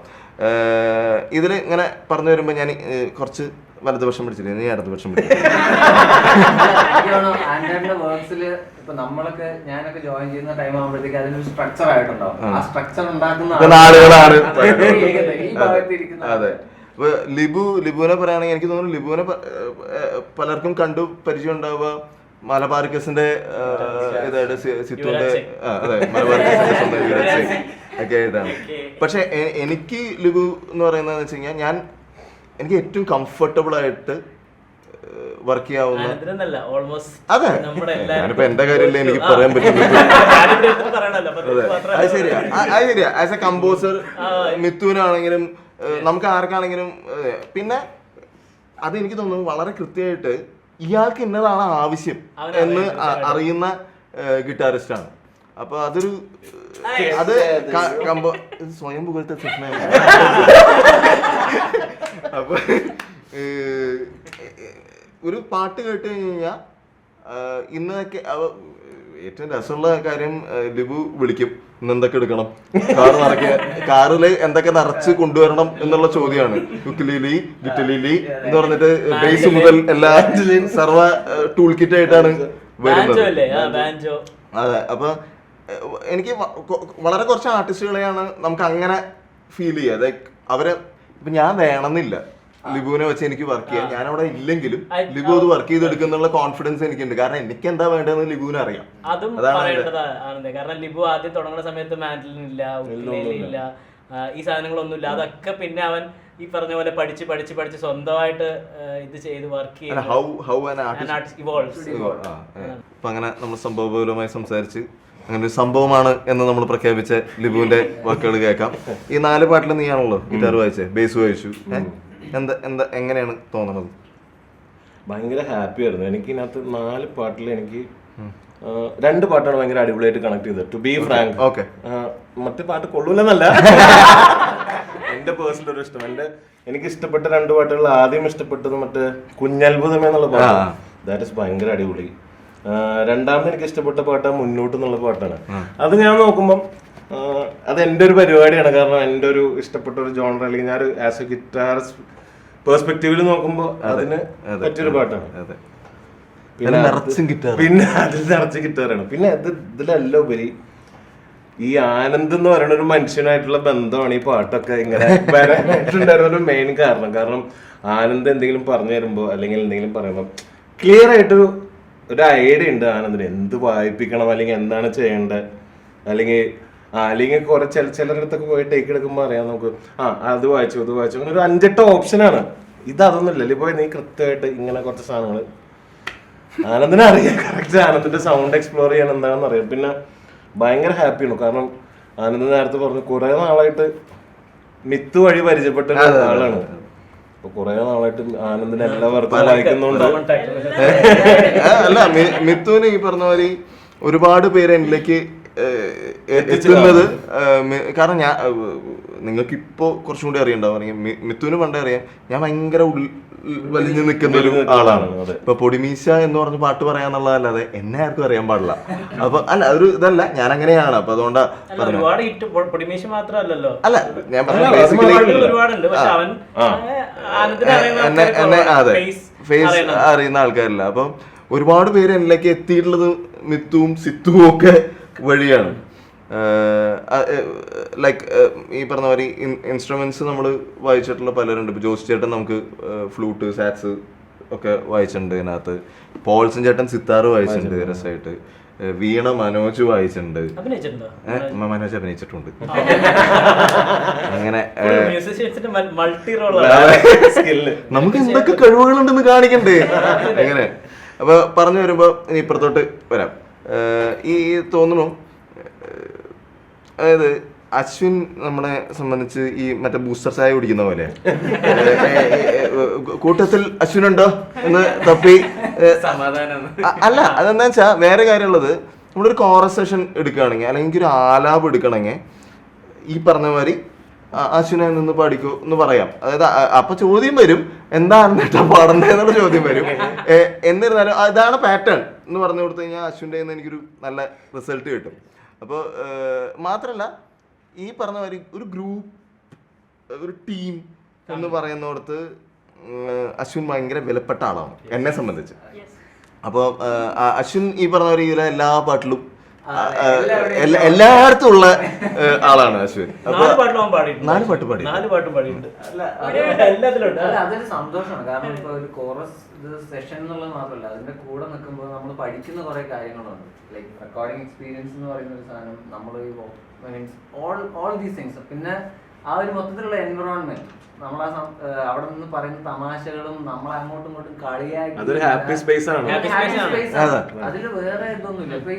ഇതിൽ. ഇങ്ങനെ പറഞ്ഞു വരുമ്പോ ഞാൻ കുറച്ച് വലതുപക്ഷം പിടിച്ചില്ല, നീ ഇടതുപക്ഷം ഞാനൊക്കെ ജോയിൻ ചെയ്യുന്ന ടൈം ആകുമ്പോഴത്തേക്ക് അതിനൊരു സ്ട്രക്ചർ ആയിട്ടുണ്ടാവും. ആ സ്ട്രക്ചർ ഉണ്ടാക്കുന്ന ആളുകളാണ്. അതെ. ഇപ്പൊ ലിബുവിനെ പറയുകയാണെങ്കിൽ എനിക്ക് തോന്നുന്നു ലിബുവിനെ പലർക്കും കണ്ടു പരിചയം ഉണ്ടാവുക മലബാർക്കസിന്റെ ഇതായിട്ട് സിത്തുവിന്റെ അതെ മലബാർക്കസിന്റെ സ്വന്തം ഒക്കെ ആയിട്ടാണ്. പക്ഷെ എനിക്ക് ലിബു എന്ന് പറയുന്നത് വെച്ച് കഴിഞ്ഞാൽ എനിക്ക് ഏറ്റവും കംഫർട്ടബിൾ ആയിട്ട് വർക്ക് ചെയ്യാവുന്ന, അതെ ഞാനിപ്പോ എന്റെ കാര്യമല്ലേ എനിക്ക് പറയാൻ പറ്റുന്നത്. അത് ശരിയാ ആസ് എ കമ്പോസർ മിത്തുവിനാണെങ്കിലും നമുക്ക് ആർക്കാണെങ്കിലും. പിന്നെ അത് എനിക്ക് തോന്നുന്നു വളരെ കൃത്യമായിട്ട് ഇയാൾക്ക് ഇന്നതാണ് ആവശ്യം എന്ന് അറിയുന്ന ഗിറ്റാറിസ്റ്റ് ആണ്. അപ്പൊ അതൊരു സ്വയം പുകഴ്ത്ത സ്വപ്നമാണ്. അപ്പൊ ഒരു പാട്ട് കേട്ട് കഴിഞ്ഞാൽ ഇന്നൊക്കെ ഏറ്റവും രസമുള്ള കാര്യം ലിബു വിളിക്കും ഇന്ന് എന്തൊക്കെ എടുക്കണം, കാറില് എന്തൊക്കെ നിറച്ച് കൊണ്ടുവരണം എന്നുള്ള ചോദ്യമാണ്. യുക്കിലേലി ഗിറ്റലേലി എന്ന് പറഞ്ഞിട്ട് ബേസ് മുതൽ എല്ലാ സർവ ടൂൾ കിറ്റ് ആയിട്ടാണ് വരുന്നത്. അതെ. അപ്പൊ എനിക്ക് വളരെ കുറച്ച് ആർട്ടിസ്റ്റുകളെയാണ് നമുക്ക് അങ്ങനെ ഫീൽ ചെയ്യുക. ലൈക്ക് അവരെ ഇപ്പൊ ഞാൻ വേണമെന്നില്ല ലിബുവിനെ വെച്ച് എനിക്ക് വർക്ക് ചെയ്യാം. ഞാൻ അവിടെ ഇല്ലെങ്കിലും ലിബു അത് വർക്ക് ചെയ്തെടുക്കുന്നുള്ള കോൺഫിഡൻസ് എനിക്കുണ്ട്. കാരണം എനിക്ക് എന്താ വേണ്ടതെന്ന് ലിബുവിന് അറിയാം. അതും പറയേണ്ടതാണ്. കാരണം ലിബു ആദ്യം തുടങ്ങുന്ന സമയത്ത് മാൻഡലിനില്ല, ഇല്ല, ഈ സാധനങ്ങളൊന്നും ഇല്ല. അതൊക്കെ പിന്നെ അവൻ ഈ പറഞ്ഞ പോലെ പഠിച്ച് സ്വന്തമായിട്ട് ഇത് ചെയ്ത് വർക്ക് ചെയ്ത് അപ്പൊ അങ്ങനെ നമ്മൾ സംഭവപരമായി സംസാരിച്ച് അങ്ങനെ ഒരു സംഭവമാണ് എന്ന് നമ്മൾ പ്രഖ്യാപിച്ച ലിബുവിന്റെ വാക്കുകൾ കേൾക്കാം. ഈ 4 പാട്ടിൽ നീയാണല്ലോ ഗിറ്റാർ വായിച്ചേ, ബേസ് വായിച്ചു. എങ്ങനെയാണ് തോന്നുന്നത്? ഭയങ്കര ഹാപ്പി ആയിരുന്നു. എനിക്ക് ഇതിനകത്ത് 4 പാട്ടിൽ എനിക്ക് 2 പാട്ടാണ് ഭയങ്കര അടിപൊളിയായിട്ട് കണക്ട് ചെയ്തത്. To be frank, okay. മറ്റേ പാട്ട് കൊള്ളൂലെന്നല്ല, എന്റെ പേഴ്സണൽ ഒരു ഇഷ്ടം. എനിക്ക് ഇഷ്ടപ്പെട്ട 2 പാട്ടുകൾ, ആദ്യം ഇഷ്ടപ്പെട്ടത് മറ്റേ കുഞ്ഞത്ഭുതമേ എന്നുള്ള പാട്ട്, ദാറ്റ് ഇസ് ഭയങ്കര അടിപൊളി. രണ്ടാമത് എനിക്ക് ഇഷ്ടപ്പെട്ട പാട്ട് മുന്നോട്ട് എന്നുള്ള പാട്ടാണ്. അത് ഞാൻ നോക്കുമ്പം അത് എൻ്റെ ഒരു പരിപാടിയാണ്. കാരണം എൻ്റെ ഒരു ഇഷ്ടപ്പെട്ട ഒരു ജോണർ, അല്ലെങ്കിൽ ഞാൻ ആസ് എ ഗിറ്റാർ പെർസ്പെക്റ്റീവിൽ നോക്കുമ്പോൾ അതിന് പറ്റിയൊരു പാട്ടാണ്. പിന്നെ അതിൽ നിറച്ച് ഗിറ്റാറാണ്. പിന്നെ ഇതിലെല്ലാം ഉപരി ഈ ആനന്ദ് എന്ന് പറയുന്ന ഒരു മനുഷ്യനായിട്ടുള്ള ബന്ധമാണ് ഈ പാട്ടൊക്കെ ഇങ്ങനെ വരാനായിട്ടുണ്ടായിരുന്ന ഒരു മെയിൻ കാരണം. കാരണം ആനന്ദ് എന്തെങ്കിലും പറഞ്ഞു തരുമ്പോൾ അല്ലെങ്കിൽ എന്തെങ്കിലും പറയുമ്പോൾ ക്ലിയർ ആയിട്ടൊരു ഐഡിയ ഉണ്ട് ആനന്ദിന്, എന്ത് വായിപ്പിക്കണം അല്ലെങ്കിൽ എന്താണ് ചെയ്യേണ്ടത്. അല്ലെങ്കിൽ കുറെ ചിലരുടെ അടുത്തൊക്കെ പോയി ടേക്ക് എടുക്കുമ്പോൾ അറിയാം നമുക്ക്, അത് വായിച്ചു അങ്ങനെ ഒരു 5-8 ഓപ്ഷനാണ്. അതൊന്നുമില്ല. ഇപ്പോൾ നീ കൃത്യമായിട്ട് ഇങ്ങനെ കുറച്ച് സാധനങ്ങൾ ആനന്ദിനെ അറിയാം, കറക്റ്റ് ആനന്ദിന്റെ സൗണ്ട് എക്സ്പ്ലോർ ചെയ്യാൻ എന്താണെന്ന് അറിയാം. പിന്നെ ഭയങ്കര ഹാപ്പിയാണ്. കാരണം ആനന്ദ് നേരത്തെ പറഞ്ഞു കുറെ നാളായിട്ട് മിത്ത് വഴി പരിചയപ്പെട്ട ആളാണ്. അപ്പൊ കുറെ നാളായിട്ട് ആനന്ദിനെ എല്ലാ വർക്കും വായിക്കുന്നുണ്ട്. അല്ല, മിത്തുവിന് ഈ പറഞ്ഞ മാതിരി ഒരുപാട് പേര് എന്നിലേക്ക് എത്തുന്നത്, കാരണം ഞാൻ നിങ്ങൾക്ക് ഇപ്പോ കുറച്ചും കൂടി അറിയണ്ടാവും. മിത്തുവിന് പണ്ടേ അറിയാം ഞാൻ ഭയങ്കര വലിഞ്ഞു നിൽക്കുന്ന ഒരു ആളാണ്. ഇപ്പൊ പൊടിമീശ എന്ന് പറഞ്ഞ പാട്ട് പറയാന്നുള്ളതല്ലാതെ എന്നെ ആർക്കും അറിയാൻ പാടില്ല. അപ്പൊ അല്ല, ഒരു ഇതല്ല, ഞാൻ അങ്ങനെയാണ്. അപ്പൊ അതുകൊണ്ടാ അല്ല ഞാൻ എന്നെ അതെ ഫേസ് അറിയുന്ന ആൾക്കാരില്ല. അപ്പം ഒരുപാട് പേര് എന്നിലേക്ക് എത്തിയിട്ടുള്ളത് മിത്തുവും സിത്തുവും ഒക്കെ വഴിയാണ്. ലൈക്ക് ഈ പറഞ്ഞ മാതിരി ഇൻസ്ട്രുമെന്റ്സ് നമ്മൾ വായിച്ചിട്ടുള്ള പലരുണ്ട്. ഇപ്പൊ ജോസ് ചേട്ടൻ നമുക്ക് ഫ്ലൂട്ട്, സാക്സ് ഒക്കെ വായിച്ചിട്ടുണ്ട് ഇതിനകത്ത്. പോൾസൺ ചേട്ടൻ സിത്താറ് വായിച്ചിട്ടുണ്ട് രസമായിട്ട്. വീണ മനോജ് വായിച്ചിട്ടുണ്ട്. മനോജ് അഭിനയിച്ചിട്ടുണ്ട്. അങ്ങനെ നമുക്ക് എന്തൊക്കെ കഴിവുകളുണ്ടെന്ന് കാണിക്കണ്ടേ അങ്ങനെ. അപ്പൊ പറഞ്ഞു വരുമ്പോ ഇനി ഇപ്പുറത്തോട്ട് വരാം. ഈ തോന്നുന്നു, അതായത് അശ്വിൻ നമ്മളെ സംബന്ധിച്ച് ഈ മറ്റേ ബൂസ്റ്റർ ചായ കുടിക്കുന്ന പോലെ കൂട്ടത്തിൽ അശ്വിനുണ്ടോ എന്ന് തപ്പി അല്ല, അതെന്താ വെച്ചാ വേറെ കാര്യമുള്ളത്, നമ്മളൊരു കോറസ് സെഷൻ എടുക്കുകയാണെങ്കിൽ അല്ലെങ്കിൽ ഒരു ആലാപ് എടുക്കണമെങ്കിൽ ഈ പറഞ്ഞ മാതിരി അശ്വിനെ നിന്ന് പാടിക്കോ എന്ന് പറയാം. അതായത് അപ്പൊ ചോദ്യം വരും, എന്താണ് കേട്ടോ പാടണ്ടേ എന്നുള്ള ചോദ്യം വരും. എന്നിരുന്നാലും ഇതാണ് പാറ്റേൺ എന്ന് പറഞ്ഞു കൊടുത്തു കഴിഞ്ഞാൽ അശ്വിൻ്റെ എനിക്കൊരു നല്ല റിസൾട്ട് കിട്ടും. അപ്പോൾ മാത്രമല്ല ഈ പറഞ്ഞ മാതിരി ഒരു ഗ്രൂപ്പ്, ഒരു ടീം എന്ന് പറയുന്നിടത്ത് അശ്വിൻ ഭയങ്കര വിലപ്പെട്ട ആളാണ് എന്നെ സംബന്ധിച്ച്. അപ്പോൾ അശ്വിൻ ഈ പറഞ്ഞ മാതിരി ഇതിലെ എല്ലാ പാട്ടിലും എല്ലായിടത്തും ഉള്ള ആളാണ് അശ്വിൻ. 4 പാട്ട് പാടി. അതൊരു സന്തോഷമാണ്. കാരണം ഇപ്പൊ ഒരു കോറസ് സെഷൻ എന്നുള്ളത് മാത്രമല്ല, അതിന്റെ കൂടെ നിൽക്കുമ്പോൾ നമ്മൾ പഠിക്കുന്ന കുറെ കാര്യങ്ങളുണ്ട്. ലൈക്ക് റെക്കോർഡിംഗ് എക്സ്പീരിയൻസ് എന്ന് പറയുന്ന ഒരു സാധനം, നമ്മൾ ഓൾ ദീസ് തിങ്സ്. പിന്നെ ആ ഒരു മൊത്തത്തിലുള്ള എൻവിറോൺമെന്റ്, നമ്മൾ അവിടെ നിന്ന് പറയുന്ന തമാശകളും നമ്മളെ അങ്ങോട്ടും ഇങ്ങോട്ടും കളിയാക്കി അതിൽ വേറെ ഇതൊന്നുമില്ല. ഇപ്പൊ ഈ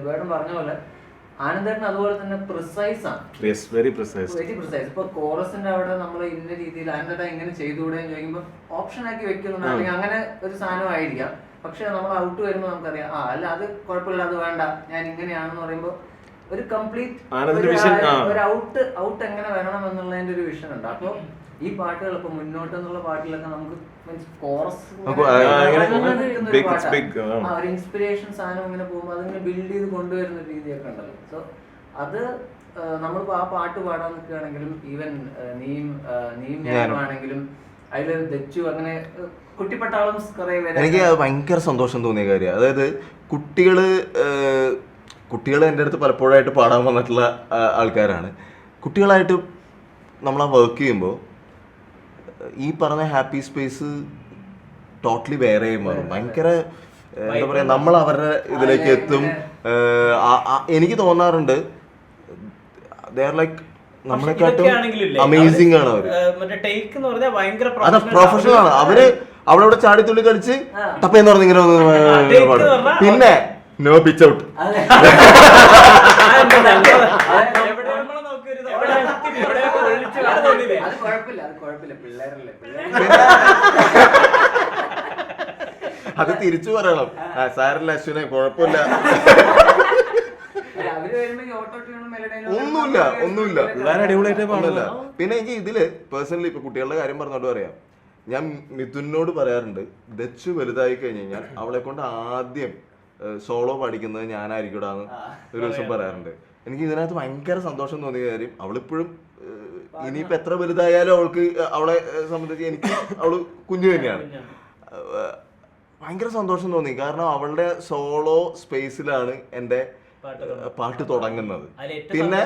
വേടൻ പറഞ്ഞ പോലെ ആനന്ദേട്ടൻ അതുപോലെ തന്നെ പ്രിസൈസ് ആണ്, വെരി പ്രിസൈസ്. ഇപ്പൊ കോറസിന്റെ അവിടെ നമ്മൾ ഇന്ന രീതിയിൽ ആനന്ദേട്ടൻ എങ്ങനെ ചെയ്തുകൂടെ എന്ന് ചോദിക്കുമ്പോൾ ഓപ്ഷൻ ആക്കി വെക്കുന്നുണ്ട്, അല്ലെങ്കിൽ അങ്ങനെ ഒരു സാധനം ആയിരിക്കാം. പക്ഷെ നമ്മൾ ഔട്ട് വരുമ്പോൾ നമുക്കറിയാം, അല്ല അത് കുഴപ്പമില്ല, അത് വേണ്ട, ഞാൻ ഇങ്ങനെയാണെന്ന് പറയുമ്പോൾ ഒരു കംപ്ലീറ്റ് ഒരു ഔട്ട് എങ്ങനെ വരണം എന്നുള്ളതിന്റെ ഒരു വിഷൻ ഉണ്ട്. അപ്പൊ ഈ പാട്ടുകൾ ഇപ്പൊ മുന്നോട്ട് എന്നുള്ള പാട്ടിലൊക്കെ നമുക്ക് കോറസ് ഒരു ഇൻസ്പിറേഷൻ സാധനം ഇങ്ങനെ പോകുമ്പോൾ അതിങ്ങനെ ബിൽഡ് ചെയ്ത് കൊണ്ടുവരുന്ന രീതിയൊക്കെ ഉണ്ടല്ലോ. സോ അത് നമ്മളിപ്പോ ആ പാട്ട് പാടാൻ നിൽക്കുകയാണെങ്കിലും ഈവൻ നീയും ഞാനാണെങ്കിലും അതിൽ ദച്ചു അങ്ങനെ കുട്ടിപ്പട്ടാളം കുറെ പേര്, എനിക്ക് ഭയങ്കര സന്തോഷം തോന്നിയ കാര്യം. അതായത് കുട്ടികൾ എൻ്റെ അടുത്ത് പലപ്പോഴായിട്ട് പാടാൻ വന്നിട്ടുള്ള ആൾക്കാരാണ്. കുട്ടികളായിട്ട് നമ്മളാ വർക്ക് ചെയ്യുമ്പോൾ ഈ പറഞ്ഞ ഹാപ്പി സ്പേസ് ടോട്ടലി വേറെ മാറും. ഭയങ്കര എന്താ പറയാ, നമ്മൾ അവരുടെ ഇതിലേക്ക് എത്തും. എനിക്ക് തോന്നാറുണ്ട് ലൈക്ക് നമ്മളെക്കാട്ടും അമേസിംഗ് ആണ് അവര്. അത് പ്രൊഫഷണൽ ആണ് അവര്. അവിടെ ചാടിത്തുള്ളി കളിച്ച് ടപ്പയെന്ന് പറഞ്ഞ് ഇങ്ങനെ പിന്നെ നോ പിച്ച് ഔട്ട്. അതെ അത് കുഴപ്പമില്ല പിള്ളേരല്ലേ അത് തിരിച്ചു പറയണം. സാറില്ല അശ്വിനെ കുഴപ്പമില്ല. അവര് വരുമ്പോ ഓട്ടോ ട്യൂണും ഒന്നുമില്ല പിള്ളേർ അടിപൊളിയായിട്ട് ഒന്നുമില്ല. പിന്നെ എനിക്ക് ഇതില് പേഴ്സണലി ഇപ്പൊ കുട്ടികളുടെ കാര്യം പറഞ്ഞോണ്ട് പറയാം, ഞാൻ മിഥുനോട് പറയാറുണ്ട്, ദച്ചു വലുതായി കഴിഞ്ഞ് കഴിഞ്ഞാൽ അവളെ കൊണ്ട് ആദ്യം സോളോ പഠിക്കുന്നത് ഞാനായിരിക്കടാന്ന് ഒരു ദിവസം പറയാറുണ്ട്. എനിക്ക് ഇതിനകത്ത് ഭയങ്കര സന്തോഷം തോന്നിയ കാര്യം, അവളിപ്പോഴും ഇനിയിപ്പോ എത്ര വലുതായാലും അവളെ സംബന്ധിച്ച് എനിക്ക് അവള് കുഞ്ഞു തന്നെയാണ്. ഭയങ്കര സന്തോഷം തോന്നി, കാരണം അവളുടെ സോളോ സ്പേസിലാണ് എൻ്റെ പാട്ട് തുടങ്ങുന്നത്. പിന്നെ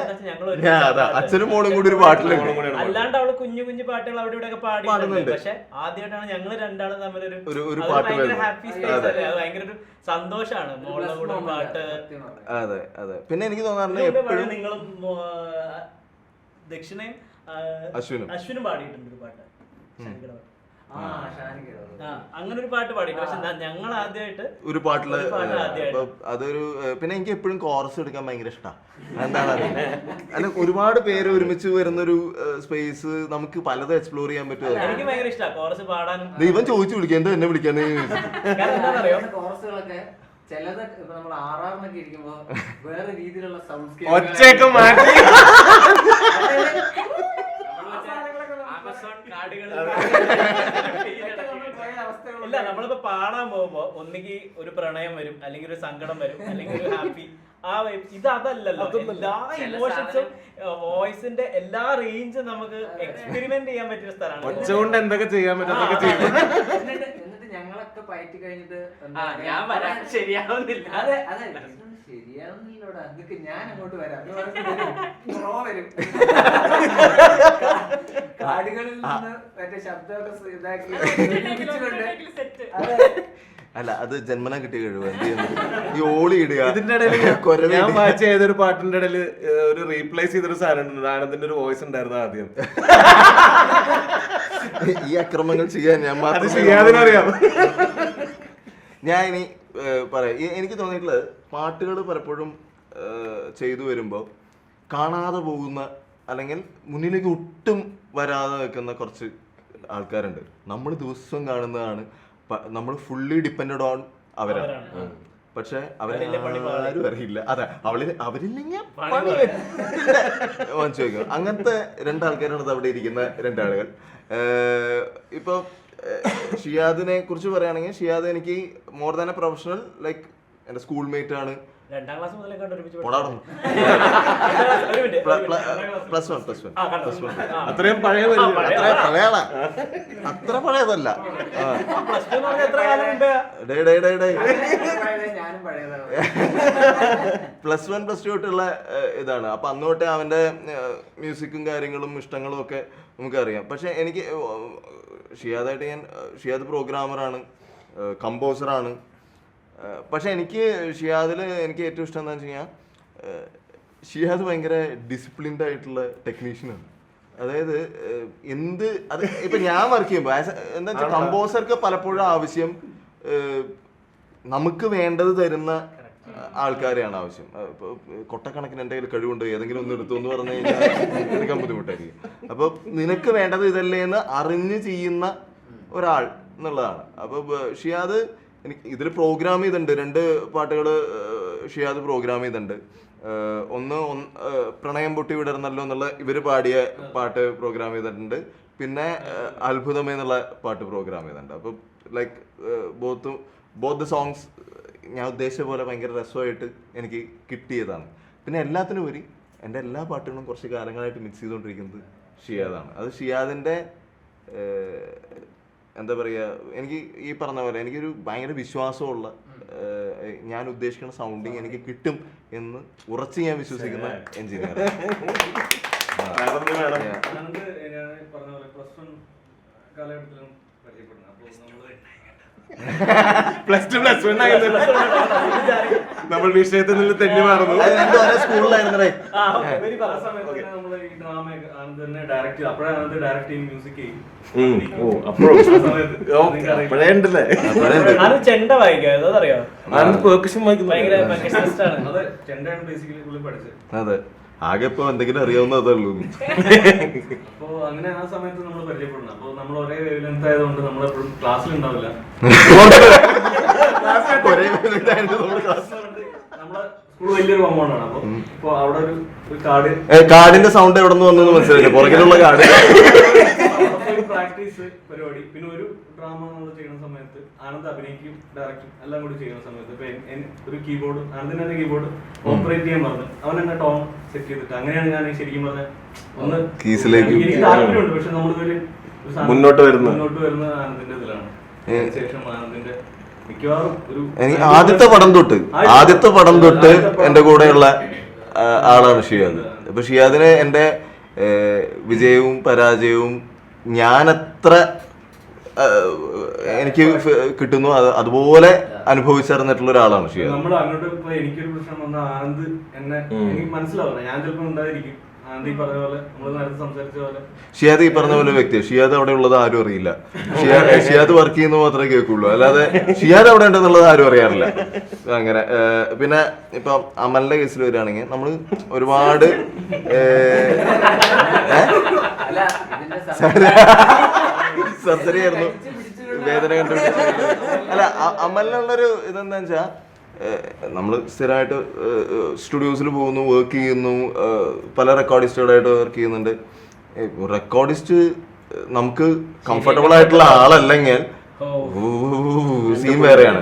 അച്ഛനും മോളും കൂടി ഒരു പാട്ടിലുണ്ട്. അല്ലാണ്ട് അവള് കുഞ്ഞു കുഞ്ഞു പാട്ടുകൾ അവിടെ ഇവിടെ ഒക്കെ പാടുന്നുണ്ട്. പക്ഷെ ആദ്യമായിട്ടാണ് ഞങ്ങള് രണ്ടാളും തമ്മിൽ ഒരു പാട്ട് ഹാപ്പി സ്പേസ് അല്ലേ, അത് ഭയങ്കര ഒരു സന്തോഷാണ് മോളുടെ കൂടെ പാട്ട്. അതെ അതെ. പിന്നെ എനിക്ക് തോന്നാറുണ്ട് എപ്പോഴും നിങ്ങളും ദക്ഷിണയും അശ്വിനും പാടിയിട്ടുണ്ട് ഒരു പാട്ട്, അങ്ങനെ ഒരു പാട്ട് പാടിയിട്ടുണ്ട്. പക്ഷെ ഞങ്ങൾ ആദ്യമായിട്ട് ഒരു പാട്ടില് അതൊരു, പിന്നെ എനിക്ക് എപ്പോഴും കോറസ് എടുക്കാൻ ഭയങ്കര ഇഷ്ടമാണ്. എന്താണ് അല്ല, ഒരുപാട് പേര് ഒരുമിച്ച് വരുന്നൊരു സ്പേസ് നമുക്ക് പലതും എക്സ്പ്ലോർ ചെയ്യാൻ പറ്റും. എനിക്ക് ഭയങ്കര ഇഷ്ടമാണ് കോറസ് പാടാൻ. ദൈവം ചോദിച്ചു വിളിക്കുക, എന്താ എന്നെ വിളിക്കാന്ന്. കോറസുകളൊക്കെ ചിലത് ഇപ്പൊ നമ്മൾ ആറാറിനൊക്കെ ഇരിക്കുമ്പോ വേറെ രീതിയിലുള്ള ഒച്ചയൊക്കെ മാറ്റി ഇല്ല, നമ്മളിപ്പോ പാടാൻ പോകുമ്പോ ഒന്നുകിൽ ഒരു പ്രണയം വരും, അല്ലെങ്കിൽ ഒരു സങ്കടം വരും, അല്ലെങ്കിൽ ഒരു ഹാപ്പി. ഇത് അതല്ലല്ലോ, എല്ലാ ഇമോഷൻസും വോയിസിന്റെ എല്ലാ റേഞ്ചും നമുക്ക് എക്സ്പെരിമെന്റ് ചെയ്യാൻ പറ്റിയ സ്ഥലമാണ്. ഒച്ചകൊണ്ട് എന്തൊക്കെ ചെയ്യാൻ പറ്റും. എന്നിട്ട് ഞങ്ങളൊക്കെ പയറ്റി കഴിഞ്ഞിട്ട് ഞാൻ വരാൻ ശരിയാവുന്നില്ല. അതെ അതെ ശരിയാവുന്നില്ലോടാ, അതൊക്കെ ഞാൻ അങ്ങോട്ട് വരാം വരും. കാടുകളിൽ നിന്ന് മറ്റേ ശബ്ദമൊക്കെ ഇതാക്കി. അല്ല, അത് ജന്മന കിട്ടിയ കഴിവ്. ഈ ഓളി ഇടുക. ഇതിന്റെ ഇടയിൽ ഞാൻ വായിച്ച ഏതൊരു പാട്ടിന്റെ ഇടയിൽ ഒരു റീപ്ലേസ് ചെയ്തൊരു സാധനം ഉണ്ട്, ആനന്ദിന്റെ ഒരു വോയിസ് ഉണ്ടായിരുന്നു ആദ്യം. ഈ അക്രമങ്ങൾ ചെയ്യാൻ ഞാൻ അറിയാം. ഞാൻ ഇനി പറയാം, എനിക്ക് തോന്നിയിട്ടുള്ളത് പാട്ടുകൾ പലപ്പോഴും ചെയ്തു വരുമ്പോൾ കാണാതെ പോകുന്ന, അല്ലെങ്കിൽ മുന്നിലേക്ക് ഒട്ടും വരാതെ വെക്കുന്ന കുറച്ച് ആൾക്കാരുണ്ട്. നമ്മൾ ദിവസവും കാണുന്നതാണ്, നമ്മൾ ഫുള്ളി ഡിപ്പെൻഡഡ് ഓൺ അവരാണ്. പക്ഷെ അവരാരും അറിയില്ല. അതെ, അവരില്ലെങ്കിൽ മനസ്സിൽ വയ്ക്കും. അങ്ങനത്തെ രണ്ടാൾക്കാരാണ് അവിടെ ഇരിക്കുന്ന രണ്ടാളുകൾ. ഇപ്പൊ ഷിയാദിനെ കുറിച്ച് പറയുകയാണെങ്കിൽ, ഷിയാദ് എനിക്ക് more than A professional, like എന്റെ സ്കൂൾ മേറ്റ് ആണ്. 2ാം ക്ലാസ് മുതലേ പ്ലസ് വൺ. അത്രയും പഴയ അത്ര പഴയതല്ല. പ്ലസ് 1 പ്ലസ് 2 തൊട്ടുള്ള ഇതാണ്. അപ്പൊ അന്ന് തൊട്ടേ അവന്റെ മ്യൂസിക്കും കാര്യങ്ങളും ഇഷ്ടങ്ങളും ഒക്കെ നമുക്കറിയാം. പക്ഷെ എനിക്ക് ഷിയാദ് പ്രോഗ്രാമറാണ്, കമ്പോസറാണ്. പക്ഷെ എനിക്ക് ഷിയാദിൽ എനിക്ക് ഏറ്റവും ഇഷ്ടം എന്താണെന്ന് വെച്ച് കഴിഞ്ഞാൽ, ഷിയാദ് ഭയങ്കര ഡിസിപ്ലിൻഡ് ആയിട്ടുള്ള ടെക്നീഷ്യനാണ്. അതായത് അത് ഇപ്പൊ ഞാൻ വർക്ക് ചെയ്യുമ്പോൾ എന്താ വെച്ചാൽ കമ്പോസർക്ക് പലപ്പോഴും ആവശ്യം നമുക്ക് വേണ്ടത് തരുന്ന ആൾക്കാരെയാണ് ആവശ്യം. ഇപ്പൊ കൊട്ടക്കണക്കിന് എൻ്റെ കയ്യിൽ കഴിവുണ്ട്, ഏതെങ്കിലും ഒന്ന് എടുത്തു എന്ന് പറഞ്ഞു കഴിഞ്ഞാൽ എടുക്കാൻ ബുദ്ധിമുട്ടായിരിക്കും. അപ്പൊ നിനക്ക് വേണ്ടത് ഇതല്ലേ എന്ന് അറിഞ്ഞ് ചെയ്യുന്ന ഒരാൾ എന്നുള്ളതാണ്. അപ്പൊ ഷിയാദ് എനിക്ക് ഇതിൽ പ്രോഗ്രാം ചെയ്തിട്ടുണ്ട്, 2 പാട്ടുകൾ ഷിയാദ് പ്രോഗ്രാം ചെയ്തിട്ടുണ്ട്. ഒന്ന് പ്രണയം പൊട്ടി വിടർന്നല്ലോ എന്നുള്ള ഇവര് പാടിയ പാട്ട് പ്രോഗ്രാം ചെയ്തിട്ടുണ്ട്. പിന്നെ അത്ഭുതമേ എന്നുള്ള പാട്ട് പ്രോഗ്രാം ചെയ്തിട്ടുണ്ട്. അപ്പൊ ലൈക്ക് ബോത്ത് ദ സോങ്സ് ഞാൻ ഉദ്ദേശിച്ച പോലെ ഭയങ്കര രസമായിട്ട് എനിക്ക് കിട്ടിയതാണ്. പിന്നെ എല്ലാത്തിനും ഉപരി എൻ്റെ എല്ലാ പാട്ടുകളും കുറച്ച് കാലങ്ങളായിട്ട് മിക്സ് ചെയ്തുകൊണ്ടിരിക്കുന്നത് ഷിയാദാണ്. അത് ഷിയാദിൻ്റെ എന്താ പറയുക, എനിക്ക് ഈ പറഞ്ഞ പോലെ എനിക്കൊരു ഭയങ്കര വിശ്വാസമുള്ള, ഞാൻ ഉദ്ദേശിക്കുന്ന സൗണ്ടിങ് എനിക്ക് കിട്ടും എന്ന് ഉറച്ച് ഞാൻ വിശ്വസിക്കുന്ന എഞ്ചിനീയർ. +2 നമ്മൾ വിഷയത്തിൽ നിന്ന് തെന്നി മാറുന്നു. സ്കൂളിലായിരുന്നേ. അപ്പോഴേ ഉണ്ടല്ലേ അത് ചെണ്ട വായിക്കാം, അതറിയോ? ഭയങ്കര perfectionist ആണ്. അതെ, ആകെ ഇപ്പൊ എന്തെങ്കിലും അറിയാവുന്നതേ ഉള്ളൂ. അപ്പൊ അങ്ങനെ ആ സമയത്ത് നമ്മൾ പരിചയപ്പെടണം. അപ്പൊ നമ്മൾ ഒരേ വേവ് ലെങ്ത് ആയതുകൊണ്ട് നമ്മളെപ്പോഴും ക്ലാസ്സിൽ ഉണ്ടാവില്ല. നമ്മളെ സ്കൂൾ വലിയൊരു കോമ്പൗണ്ട് ആണ്. അപ്പൊ അവിടെ ഒരു കാടിന്റെ സൗണ്ട് എവിടെ നിന്ന് വന്നു മനസ്സിലായില്ല, പുറകിലുള്ള കാട്. പ്രാക്ടീസ് പരിപാടി. പിന്നെ ഒരു ഡ്രാമ നമ്മൾ ചെയ്യുന്ന സമയത്ത് ആനന്ദ് അഭിനയിക്കും ഡയറക്റ്റും എല്ലാം കൂടി ചെയ്യുന്ന സമയത്ത് ഇപ്പൊ ഒരു കീബോർഡ്, ആനന്ദിന്റെ തന്നെ കീബോർഡ് ഓപ്പറേറ്റ് ചെയ്യാൻ പറഞ്ഞു. അവൻ എന്നെ ടോൺ സെറ്റ് ചെയ്തിട്ട് അങ്ങനെയാണ് ഞാൻ ശരിക്കും പറഞ്ഞ ഒന്ന് കീസിലേക്ക് എനിക്ക് താല്പര്യമുണ്ട്. പക്ഷെ നമ്മളിതൊരു മുന്നോട്ട് വരുന്ന ആനന്ദിന്റെ ഇതിലാണ്. ശേഷം ആനന്ദിന്റെ മിക്കവാറും ഒരു ആദ്യത്തെ പടം തൊട്ട് എന്റെ കൂടെയുള്ള ആളാണ് ഷിയാദ്. അപ്പൊ ഷിയാദിന് എന്റെ വിജയവും പരാജയവും ഞാനെത്ര എനിക്ക് കിട്ടുന്നു അതുപോലെ അനുഭവിച്ചറിഞ്ഞിട്ടുള്ള ഒരാളാണ് ഷിയാദ്. നമ്മൾ അങ്ങോട്ട് ഇപ്പൊ എനിക്കൊരു പ്രശ്നം വന്ന ആനന്ദ് എന്നെ എനിക്ക് മനസ്സിലാവുന്നത്, ഞാൻ ചിലപ്പോൾ ഉണ്ടായിരിക്കും. ആനന്ദ് ഈ പറഞ്ഞ പോലെ നമ്മൾ നേരത്തെ സംസാരിച്ച പോലെ ഷിയാദ് ഈ പറഞ്ഞ പോലെ വ്യക്തിയാണ്. ഷിയാദ് അവിടെ ഉള്ളത് ആരും അറിയില്ല. ഷിയാദ് വർക്ക് ചെയ്യുന്ന മാത്രമേ കേൾക്കുള്ളൂ, അല്ലാതെ ഷിയാദ് അവിടെ ഉണ്ടെന്നുള്ളത് ആരും അറിയാറില്ല. അങ്ങനെ പിന്നെ ഇപ്പൊ അമലിന്റെ കേസിൽ വരികയാണെങ്കിൽ നമ്മൾ ഒരുപാട് സർജറി ആയിരുന്നു, വേദന കണ്ടുപിടിച്ചു. അല്ല, അമലിനുള്ളൊരു ഇതെന്താ വെച്ചാ, നമ്മൾ സ്ഥിരമായിട്ട് സ്റ്റുഡിയോസിൽ പോകുന്നു, വർക്ക് ചെയ്യുന്നു, പല റെക്കോർഡിസ്റ്റുകളായിട്ട് വർക്ക് ചെയ്യുന്നുണ്ട്. റെക്കോർഡിസ്റ്റ് നമുക്ക് കംഫർട്ടബിൾ ആയിട്ടുള്ള ആളല്ലെങ്കിൽ സീൻ വേറെയാണ്.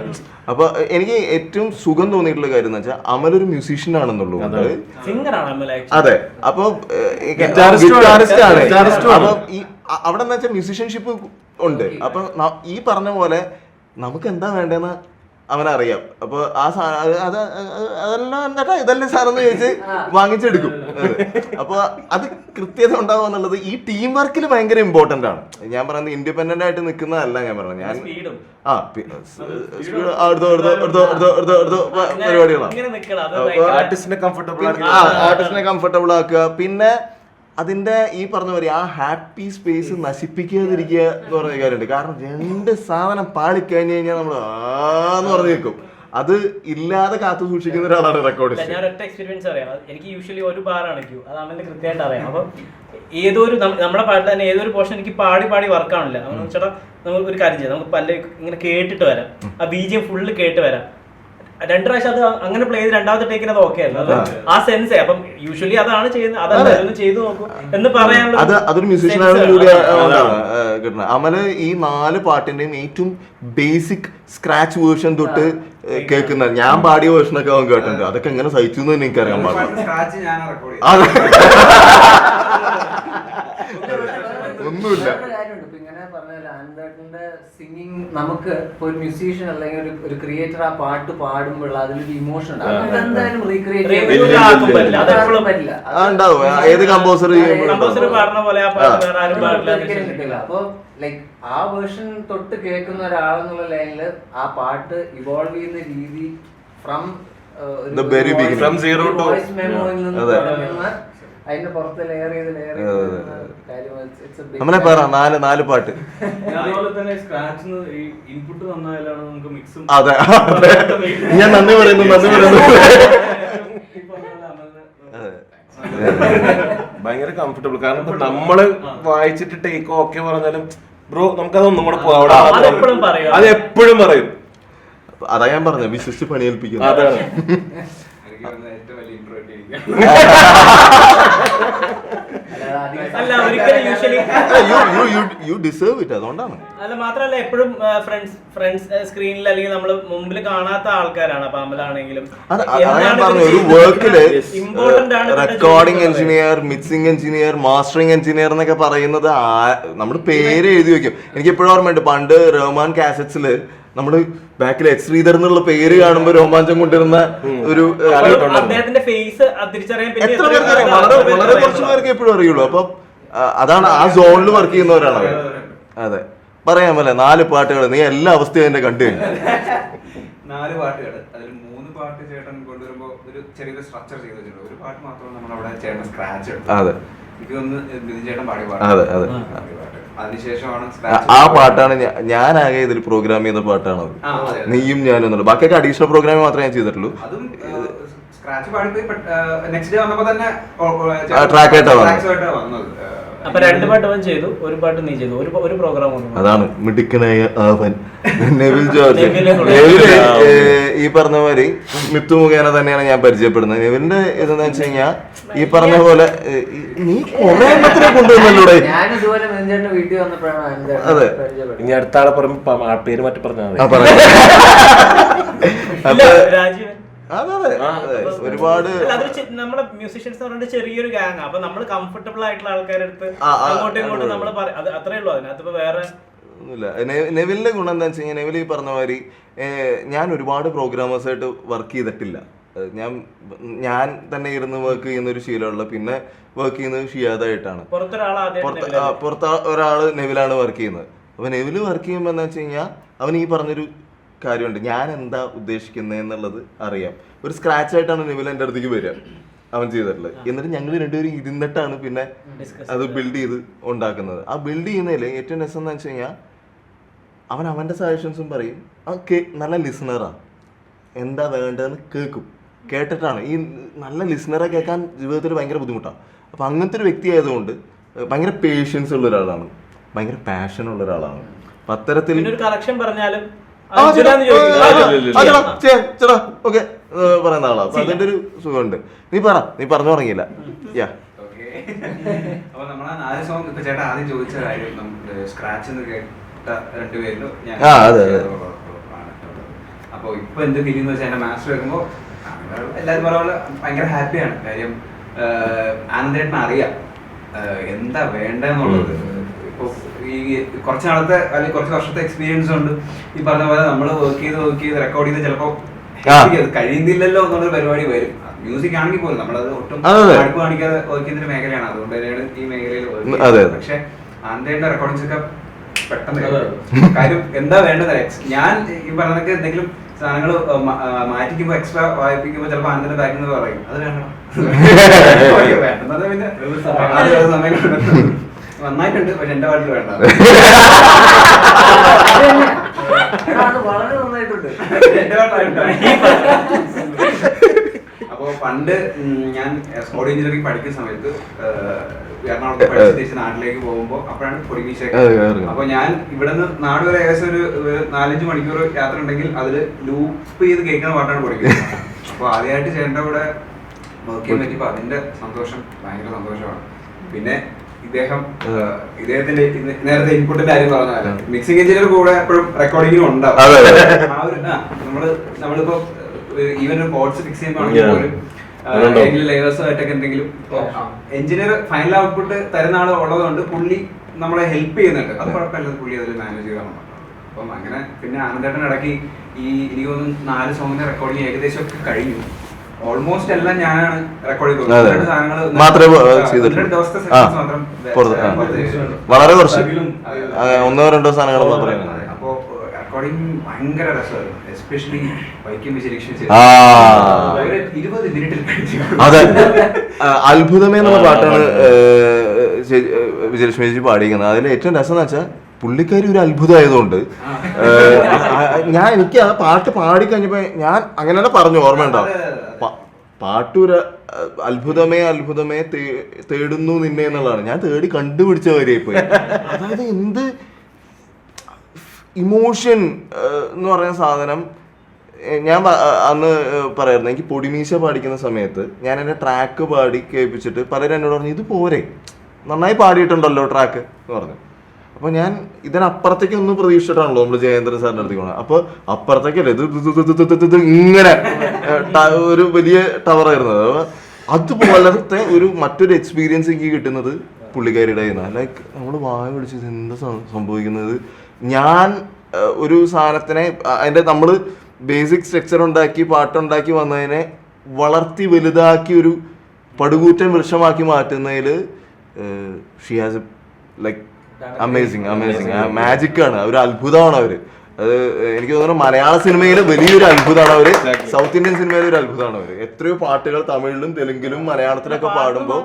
അപ്പൊ എനിക്ക് ഏറ്റവും സുഖം തോന്നിയിട്ടുള്ള കാര്യം എന്ന് വെച്ചാൽ അമലൊരു മ്യൂസീഷ്യൻ ആണെന്നുള്ളൂ. അതെ, അപ്പൊ ഗിറ്റാറിസ്റ്റ് ആണ്. അപ്പൊ ഈ അവിടെ എന്താ വെച്ചാൽ മ്യൂസീഷ്യൻഷിപ്പ് ഉണ്ട്. അപ്പൊ ഈ പറഞ്ഞ പോലെ നമുക്ക് എന്താ വേണ്ടതെന്ന് അവനറിയാം. അപ്പൊ ആ അതെല്ലാം എന്താ ഇതല്ലേ സാറെന്ന് ചോദിച്ച് വാങ്ങിച്ചെടുക്കും. അപ്പൊ അത് കൃത്യത ഉണ്ടാവുക എന്നുള്ളത് ഈ ടീം വർക്കിൽ ഭയങ്കര ഇമ്പോർട്ടന്റ് ആണ്. ഞാൻ പറയുന്നത് ഇൻഡിപെൻഡന്റ് ആയിട്ട് നിൽക്കുന്നതല്ല ഞാൻ പറയുന്നത്. ഞാൻ പരിപാടികളാണ് ആർട്ടിസ്റ്റിനെ കംഫർട്ടബിൾ ആക്കുക. പിന്നെ അതിന്റെ ഈ പറഞ്ഞ പോലെ ആ ഹാപ്പി സ്പേസ് നശിപ്പിക്കാതിരിക്കുക എന്ന് പറഞ്ഞ കാര്യമുണ്ട്. കാരണം രണ്ട് സാധനം പാളിക്കഴിഞ്ഞു കഴിഞ്ഞാൽ നമ്മൾ ആന്ന് പറഞ്ഞു കേൾക്കും. അത് ഇല്ലാതെ കാത്തു സൂക്ഷിക്കുന്ന ഒരാളാണ് റെക്കോർഡിസ്റ്റ്. ഞാൻ ഒറ്റ എക്സ്പീരിയൻസ് അറിയാം. എനിക്ക് യൂഷ്വലി ഒരു ബാറാണ് ക്യൂ, അത് അവന്റെ കൃത്യമായിട്ട് അറിയാം. അപ്പം ഏതൊരു നമ്മുടെ പാട്ടിൽ തന്നെ ഏതൊരു പോർഷൻ എനിക്ക് പാടി വർക്കാണില്ല. അതെന്ന് വെച്ചാൽ നമുക്ക് ഒരു കാര്യം ചെയ്യാം, നമുക്ക് പല ഇങ്ങനെ കേട്ടിട്ട് വരാം, ആ BGM ഫുള്ള് കേട്ട് വരാം. 2 പ്രാവശ്യം അത് അങ്ങനെ പ്ലേ ചെയ്ത് രണ്ടാമത്തെ ടേക്കിന് അത് ഓക്കെ അല്ല, അത് ആ സെൻസേ. അപ്പം യൂഷ്വലി അതാണ് ചെയ്യുന്നത്, അതല്ല ചെയ്തു നോക്കൂ എന്ന് പറയാനുള്ള അതൊരു മ്യൂസീഷ്യനാണ് കൂടി കിട്ടുന്നത്. അമല് ഈ 4 പാട്ടിന്റെയും ഏറ്റവും ബേസിക് സ്ക്രാച്ച് വേർഷൻ തൊട്ട് കേൾക്കുന്ന, ഞാൻ പാടിയ വേർഷനൊക്കെ അവൻ കേട്ടിട്ടുണ്ട്. അതൊക്കെ എങ്ങനെ സഹിച്ചു എന്ന് എനിക്കറിയാൻ പാടില്ല. ഒന്നുമില്ല. സിംഗിങ് നമുക്ക് ഒരു മ്യൂസീഷ്യൻ അല്ലെങ്കിൽ ഒരു ക്രിയേറ്റർ ആ പാട്ട് പാടുമ്പോൾ അതിലൊരു ഇമോഷൻ എന്തായാലും ഉണ്ടാവും. ഏത് കമ്പോസർ കിട്ടില്ല. അപ്പൊ ലൈക്ക് ആ വേർഷൻ തൊട്ട് കേൾക്കുന്ന ഒരാളെന്നുള്ള ലൈനില് ആ പാട്ട് ഇവോൾവ് ചെയ്യുന്ന രീതി ഫ്രം വോയിസ് മെമ്മോയിൽ നിന്ന് തുടങ്ങുന്ന അതിന്റെ പുറത്ത് ലെയർ ചെയ്ത് നമ്മളെ പറ 4 പാട്ട്. അതുപോലെ തന്നെ സ്ക്രാച്ച് ഇൻപുട്ട് നന്നായാലാണ് നമുക്ക് മിക്സും. അതെ, ഞാൻ നന്ദി പറയുന്നു. ഭയങ്കര കംഫർട്ടബിൾ. കാരണം ഇപ്പൊ നമ്മള് വായിച്ചിട്ട് ടേക്ക് ഓക്കെ പറഞ്ഞാലും ബ്രോ നമുക്കത് ഒന്നും കൂടെ പോവാം, അത് എപ്പോഴും പറയും. അതാ ഞാൻ പറഞ്ഞ വിശ്വസിച്ച് പണിയേൽപ്പിക്കുന്നു. അതാണ് ഏറ്റവും വലിയ ഇൻട്രോവേർട്ട് അല്ല ഒരിക്കലും യൂഷ്വലി യു ഡിസേർവ് ഇറ്റ്. അതുകൊണ്ടാണ്. അല്ല മാത്രല്ല എപ്പോഴും ഫ്രണ്ട്സ് സ്ക്രീനിൽ അല്ലെങ്കിൽ നമ്മൾ മുമ്പിൽ കാണാത്ത ആൾക്കാരാണ്. അപ്പൊ അമലാണെങ്കിലും ഒരു വർക്കില് ഇമ്പോർട്ടന്റ് ആണ്. Recording engineer, mixing engineer, mastering engineer എന്നൊക്കെ പറയുന്നത് നമ്മൾ പേര് എഴുതി വെക്കും. എനിക്ക് എപ്പോഴും ഓർമ്മയുണ്ട്, പണ്ട് റഹ്മാൻ കാസറ്റ്സില് നമ്മള് ബാക്കിൽ എച്ച് ശ്രീധർ എന്നുള്ള പേര് കാണുമ്പോ രോമാഞ്ചം കൊണ്ടിരുന്ന ഒരു അദ്ദേഹത്തിന്റെ ഫേസ് തിരിച്ചറിയാൻ എത്ര പേർക്ക് അറിയാം? വളരെ കുറച്ച് പേർക്ക് എപ്പോഴും അറിയുള്ളൂ. അപ്പൊ അതാണ് ആ സോണിൽ വർക്ക് ചെയ്യുന്നവരാണ് അവർ. അതെ, പറയാമല്ലേ 4 പാട്ടുകൾ നീ എല്ലാ അവസ്ഥയും എന്നെ കണ്ടു കഴിഞ്ഞു. 4 പാട്ടുകൾ, അതിൽ 3 പാട്ട് ചേട്ടൻ കൊണ്ടുവരുമ്പോ ഒരു ചെറിയൊരു സ്ട്രക്ചർ ചെയ്ത് വെച്ചിട്ടുണ്ട്. ഒരു പാട്ട് മാത്രമാണ് നമ്മളവിടെ ചേട്ടൻ സ്ക്രാച്ച് എടുത്തത്. അതെ, ഇതൊന്ന് ബിജു ചേട്ടൻ പാടിയ അതെ അതെ പാട്ട്. അതിനുശേഷമാണ് ആ പാട്ടാണ് ഞാനാകെ ഇതിൽ പ്രോഗ്രാം ചെയ്ത പാട്ടാണ് അത്. നീയും ഞാനും എന്നുള്ളത്. ബാക്കിയൊക്കെ അഡീഷണൽ പ്രോഗ്രാമിൽ മാത്രമേ ഞാൻ ചെയ്തിട്ടുള്ളൂ. അതും സ്ക്രാച്ച് പാടിപ്പോയി. നെക്സ്റ്റ് ഡേ വന്നപ്പോ തന്നെ ട്രാക്ക് ആയിട്ടാണ് വന്നത്. അപ്പൊ 2 പാട്ട് അവൻ ചെയ്തു, 1 പാട്ട് നീ ചെയ്തു, ഒരു പ്രോഗ്രാം വന്നു. അതാണ് മിടുക്കനായ അവൻ നെവിൽ ജോർജ്. നെവില് ഈ പറഞ്ഞ മാതിരി മിത്തു മുഖേന തന്നെയാണ് ഞാൻ പരിചയപ്പെടുന്നത്. നെവിലിന്റെ ഇതെന്ന് വെച്ച് കഴിഞ്ഞാൽ ഈ പറഞ്ഞ പോലെ നീ കുറെ എണ്ണത്തിനെ കൊണ്ടുവന്നല്ലോടെ. ഞാനിതുപോലെ മെഞ്ചേട്ടന്റെ വീട്ടിൽ വന്നപ്പോഴാണ് അതെ. ഇനി അടുത്ത ആളെ പറയുമ്പോ പേര് മാറ്റി പറഞ്ഞാൽ മതി. ഇല്ല, രാജീവൻ. അതെ അതെ ഒരുപാട് നമ്മുടെ മ്യൂസിഷ്യൻസ് പറഞ്ഞിട്ട് ചെറിയൊരു ഗാങ്. അപ്പൊ നമ്മൾ കംഫർട്ടബിൾ ആയിട്ടുള്ള ആൾക്കാരുടെ അടുത്ത് അങ്ങോട്ടും ഇങ്ങോട്ടും നമ്മൾ അത്രേ ഉള്ളൂ. അതിനകത്ത് ഇപ്പൊ വേറെ ഒന്നുമില്ല. നെവിലിന്റെ ഗുണം എന്താ വെച്ച് കഴിഞ്ഞാൽ നെവിൽ ഈ പറഞ്ഞ മാതിരി ഞാൻ ഒരുപാട് പ്രോഗ്രാമേഴ്സായിട്ട് വർക്ക് ചെയ്തിട്ടില്ല. ഞാൻ തന്നെ ഇരുന്ന് വർക്ക് ചെയ്യുന്ന ഒരു ശീലമുള്ള, പിന്നെ വർക്ക് ചെയ്യുന്നത് ഷിയാദായിട്ടാണ്. പുറത്ത് ഒരാള് നെവിലാണ് വർക്ക് ചെയ്യുന്നത്. അപ്പൊ നെവില് വർക്ക് ചെയ്യുമ്പോൾ എന്താ വെച്ച് കഴിഞ്ഞാൽ അവൻ ഈ പറഞ്ഞൊരു കാര്യമുണ്ട്, ഞാൻ എന്താ ഉദ്ദേശിക്കുന്നത് എന്നുള്ളത് അറിയാം. ഒരു സ്ക്രാച്ച് ആയിട്ടാണ് നെവിൽ എൻ്റെ അടുത്തേക്ക് വരിക അവൻ ചെയ്തിട്ടുള്ളത്. എന്നിട്ട് ഞങ്ങൾ രണ്ടുപേരും ഇരുന്നിട്ടാണ് പിന്നെ അത് ബിൽഡ് ചെയ്ത് ഉണ്ടാക്കുന്നത്. ആ ബിൽഡ് ചെയ്യുന്നതിൽ ഏറ്റവും രസം എന്ന് വെച്ച് കഴിഞ്ഞാൽ അവൻ അവൻ്റെ സജഷൻസും പറയും. അവൻ നല്ല ലിസണറാണ്, എന്താ വേണ്ടതെന്ന് കേട്ടിട്ടാണ്. ഈ നല്ല ലിസണറെ കേൾക്കാൻ ജീവിതത്തിൽ ഭയങ്കര ബുദ്ധിമുട്ടാണ്. അപ്പം അങ്ങനത്തെ ഒരു വ്യക്തി ആയതുകൊണ്ട് ഭയങ്കര പേഷ്യൻസ് ഉള്ള ഒരാളാണ്, ഭയങ്കര പാഷൻ ഉള്ള ഒരാളാണ്. അപ്പം അത്തരത്തിൽ ഒരു കറക്ഷൻ പറഞ്ഞാലും പറയുന്ന ആളാ. അപ്പൊ അതിന്റെ ഒരു സുഖമുണ്ട്. നീ പറഞ്ഞു തുടങ്ങിയില്ല. അപ്പൊ നമ്മളെ 4 സോങ് ഇപ്പൊ ചേട്ടാ ആദ്യം ചോദിച്ച കാര്യം സ്ക്രാച്ച് കേട്ട 2 പേരിലും ഞാൻ. അപ്പൊ ഇപ്പൊ എന്ത് ഫീലിംഗ് എന്ന് വെച്ചാൽ എന്റെ മാസ്റ്റർ വെക്കുമ്പോ എല്ലാരും പറയുമ്പോൾ ഭയങ്കര ഹാപ്പിയാണ്. കാര്യം ആനന്ദേട്ടനെ അറിയാം എന്താ വേണ്ടെന്നുള്ളത്. ഇപ്പൊ ഈ കുറച്ച് നാളത്തെ അല്ലെങ്കിൽ കുറച്ച് വർഷത്തെ എക്സ്പീരിയൻസ് ഉണ്ട്. ഈ പറഞ്ഞ പോലെ നമ്മൾ വർക്ക് ചെയ്ത് റെക്കോർഡ് ചെയ്ത് ചിലപ്പോ കഴിയുന്നില്ലല്ലോ എന്നുള്ളൊരു പരിപാടി വരും. മ്യൂസിക് ആണെങ്കിൽ പോലും നമ്മളത് ഒട്ടും അടുപ്പ് കാണിക്കാതെ വർക്ക് ചെയ്യുന്ന ഒരു മേഖലയാണ്. അതുകൊണ്ട് തന്നെയാണ് ഈ മേഖലയിൽ വർക്ക് ചെയ്യുന്നത്. പക്ഷെ ആനന്ദേട്ടന്റെ റെക്കോർഡിങ്സ് ഒക്കെ പെട്ടെന്ന് കാര്യം എന്താ വേണ്ടത്. ഞാൻ ഈ പറഞ്ഞതൊക്കെ എന്തെങ്കിലും സാധനങ്ങൾ മാറ്റിക്കുമ്പോ എക്സ്ട്രാ വായിപ്പിക്കുമ്പോ ചിലപ്പോ ആനന്ദന്റെ ബാക്കിൽ നിന്ന് പറയും അത് വേണം വേണ്ടത്. പിന്നെ സമയം നന്നായിട്ടുണ്ട്, പക്ഷെ എന്റെ പാട്ടിൽ വേണ്ട. വളരെ നന്നായിട്ടുണ്ട്. അപ്പൊ പണ്ട് ഞാൻ ഓഡിയോ എഞ്ചിനീയറിംഗ് പഠിക്കുന്ന സമയത്ത് എറണാകുളത്ത് പഠിച്ച് തിരിച്ച് നാട്ടിലേക്ക് പോകുമ്പോ അപ്പോഴാണ് പൊടിമീശ. അപ്പൊ ഞാൻ ഇവിടെ നിന്ന് നാട് വരെ ഏകദേശം ഒരു 4-5 മണിക്കൂർ യാത്ര ഉണ്ടെങ്കിൽ അതില് ലൂപ്പ് ചെയ്ത് കേൾക്കുന്ന പാട്ടാണ് പൊടിമീശ. അപ്പൊ ആദ്യമായിട്ട് ചേട്ടൻ്റെ കൂടെ വർക്ക് ചെയ്യാൻ പറ്റിയപ്പോ അതിന്റെ സന്തോഷം ഭയങ്കര സന്തോഷമാണ്. പിന്നെ ഇദ്ദേഹത്തിന്റെ നേരത്തെ ഇൻപുട്ടിന്റെ കാര്യം പറഞ്ഞാൽ മിക്സിംഗ് എഞ്ചിനീയർ കൂടെ എപ്പോഴും റെക്കോർഡിങ്ങിനും ഉണ്ടാവും. ആ ഒരു നമ്മളിപ്പോ ഈവൻ ഒരു കോഡ്സ് ഫിക്സ് ചെയ്യുമ്പോഴാണെങ്കിൽ പോലും ലേയേഴ്സുമായിട്ടൊക്കെ എന്തെങ്കിലും എഞ്ചിനീയർ ഫൈനൽ ഔട്ട്പുട്ട് തരുന്ന ആൾ ഉള്ളതുകൊണ്ട് പുള്ളി നമ്മളെ ഹെൽപ്പ് ചെയ്യുന്നുണ്ട്. അത് കുഴപ്പമില്ല, പുള്ളി അതിൽ മാനേജ് ചെയ്താണ്. അപ്പം അങ്ങനെ പിന്നെ ആനന്ദേട്ടൻ ഇടയ്ക്ക് എനിക്ക് തോന്നുന്നു 4 സോങ്ങിന്റെ റെക്കോർഡിങ് ഏകദേശം ഒക്കെ കഴിഞ്ഞു. ഓൾമോസ്റ്റ് എല്ലാം ഞാനാണ് റെക്കോർഡ് ചെയ്തത്. സാധനങ്ങൾ വളരെ കുറച്ച് 1-2 സാധനങ്ങൾ മാത്രമേ. അപ്പോ റെക്കോർഡിങ് ഭയങ്കര രസമായിരുന്നു. എസ്പെഷ്യലി വൈക്കം വിജയലക്ഷ്മി 20 മിനിറ്റിൽ കഴിച്ചു. അതെ, അത്ഭുതമേ എന്നുള്ള പാട്ടാണ് വിജയലക്ഷ്മി ചേച്ചി പാടിയിരിക്കുന്നത്. അതിൽ ഏറ്റവും രസം എന്ന് വെച്ചാൽ പുള്ളിക്കാരി ഒരു അത്ഭുതമായതുകൊണ്ട് എനിക്ക് ആ പാട്ട് പാടിക്കഴിഞ്ഞപ്പോ ഞാൻ അങ്ങനെ പറഞ്ഞു, ഓർമ്മയുണ്ടാവും. പാട്ടൂര അത്ഭുതമേ തേടുന്നു നിന്നെ എന്നുള്ളതാണ്. ഞാൻ തേടി കണ്ടുപിടിച്ച വരെയായി പോയി. അതായത് എന്ത് ഇമോഷൻ എന്ന് പറയുന്ന സാധനം. ഞാൻ അന്ന് പറയായിരുന്നു, എനിക്ക് പൊടിമീശ പാടിക്കുന്ന സമയത്ത് ഞാൻ എൻ്റെ ട്രാക്ക് പാടി കേൾപ്പിച്ചിട്ട് പലരും എന്നോട് പറഞ്ഞു ഇത് പോരെ, നന്നായി പാടിയിട്ടുണ്ടല്ലോ ട്രാക്ക് എന്ന് പറഞ്ഞു. അപ്പോൾ ഞാൻ ഇതിനപ്പുറത്തേക്ക് ഒന്നും പ്രതീക്ഷിച്ചിട്ടാണല്ലോ നമ്മൾ ജയേന്ദ്രൻ സാറിൻ്റെ അടുത്തേക്ക് പോകണം. അപ്പോൾ അപ്പുറത്തേക്കല്ലേ ഇത് ഇങ്ങനെ ഒരു വലിയ ടവറായിരുന്നത്. അതുപോലത്തെ മറ്റൊരു എക്സ്പീരിയൻസ് എനിക്ക് കിട്ടുന്നത് പുള്ളിക്കാരിയുടെ കയ്യിൽ. ലൈക്ക് നമ്മൾ വായ പിടിച്ചത് എന്താ സംഭവിക്കുന്നത്. ഞാൻ ഒരു സാധനത്തിനെ അതിൻ്റെ നമ്മൾ ബേസിക് സ്ട്രക്ചർ ഉണ്ടാക്കി പാട്ടുണ്ടാക്കി വന്നതിനെ വളർത്തി വലുതാക്കി ഒരു പടുകൂറ്റൻ വൃക്ഷമാക്കി മാറ്റുന്നതിൽ she has like amazing magic ആണ്, ഒരു അത്ഭുതമാണ് അവര്. അത് എനിക്ക് തോന്നുന്നു മലയാള സിനിമയിലെ വലിയൊരു അത്ഭുതമാണ് അവര്, സൗത്ത് ഇന്ത്യൻ സിനിമയിലെ ഒരു അത്ഭുതമാണ് അവര്. എത്രയോ പാട്ടുകൾ തമിഴിലും തെലുങ്കിലും മലയാളത്തിലൊക്കെ പാടുമ്പോൾ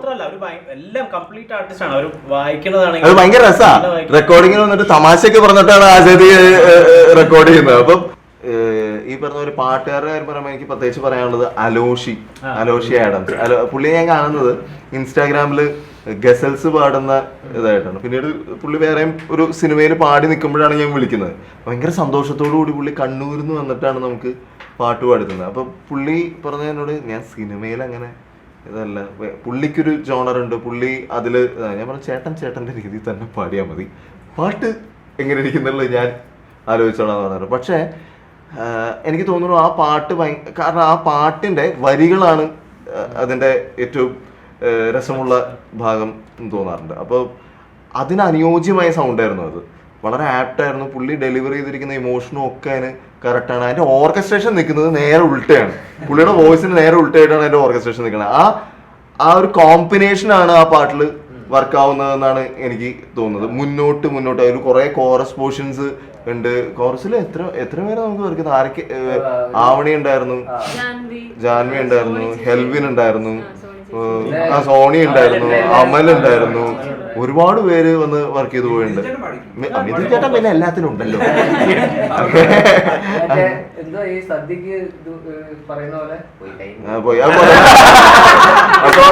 അത് ഭയങ്കര രസമാണ്. റെക്കോർഡിങ്ങിന് വന്നിട്ട് തമാശയൊക്കെ പറഞ്ഞിട്ടാണ് ആചാര്യ റെക്കോർഡ് ചെയ്യുന്നത്. അപ്പം ഈ പറഞ്ഞ ഒരു പാട്ടുകാരുടെ കാര്യം പറയുമ്പോൾ എനിക്ക് പ്രത്യേകിച്ച് പറയാനുള്ളത് അലോഷി ആഡംസ്. പുള്ളിയെ ഞാൻ കാണുന്നത് ഇൻസ്റ്റാഗ്രാമില് ഗസൽസ് പാടുന്ന ഇതായിട്ടാണ്. പിന്നീട് പുള്ളി വേറെയും ഒരു സിനിമയിൽ പാടി നിൽക്കുമ്പോഴാണ് ഞാൻ വിളിക്കുന്നത്. ഭയങ്കര സന്തോഷത്തോടു കൂടി പുള്ളി കണ്ണൂരിൽ നിന്ന് വന്നിട്ടാണ് നമുക്ക് പാട്ട് പാടുന്നത്. അപ്പം പുള്ളി പറഞ്ഞതിനോട് ഞാൻ സിനിമയിൽ അങ്ങനെ ഇതല്ല, പുള്ളിക്കൊരു ജോണർ ഉണ്ട്, പുള്ളി അതിൽ ഞാൻ പറഞ്ഞു ചേട്ടൻ്റെ രീതിയിൽ തന്നെ പാടിയാൽ മതി, പാട്ട് എങ്ങനെ ഇരിക്കുന്നുള്ളത് ഞാൻ ആലോചിച്ചോളാന്ന് പറഞ്ഞത്. പക്ഷേ എനിക്ക് തോന്നുന്നു ആ പാട്ട് കാരണം ആ പാട്ടിൻ്റെ വരികളാണ് അതിൻ്റെ ഏറ്റവും രസമുള്ള ഭാഗം തോന്നാറുണ്ട്. അപ്പോൾ അതിനനുയോജ്യമായ സൗണ്ടായിരുന്നു അത്, വളരെ ആപ്റ്റായിരുന്നു. പുള്ളി ഡെലിവറി ചെയ്തിരിക്കുന്ന ഇമോഷനും ഒക്കെ അതിന് കറക്റ്റാണ്. അതിൻ്റെ ഓർക്കസ്ട്രേഷൻ നിൽക്കുന്നത് നേരെ ഉൾട്ടയാണ്, പുള്ളിയുടെ വോയിസിന് നേരെ ഉൾട്ടയായിട്ടാണ് അതിൻ്റെ ഓർക്കസ്ട്രേഷൻ നിൽക്കുന്നത്. ആ ഒരു കോമ്പിനേഷനാണ് ആ പാട്ടിൽ വർക്കാവുന്നതെന്നാണ് എനിക്ക് തോന്നുന്നത്. മുന്നോട്ട് അതിൽ കുറേ കോറസ് പോർഷൻസ് ഉണ്ട്. കോറസിൽ എത്ര പേരെ നമുക്ക് വരയ്ക്കുന്നത്? ആരൊക്കെ? ആവണി ഉണ്ടായിരുന്നു, ജാൻവി ഉണ്ടായിരുന്നു, ഹെൽവിൻ ഉണ്ടായിരുന്നു, സോണി ഉണ്ടായിരുന്നു, അമൽ ഉണ്ടായിരുന്നു, ഒരുപാട് പേര് വന്ന് വർക്ക് ചെയ്ത് പോയിട്ടുണ്ട്. മിഥുൻ ചേട്ടൻ പിന്നെ എല്ലാത്തിനും ഉണ്ടല്ലോ. പോയി അപ്പൊ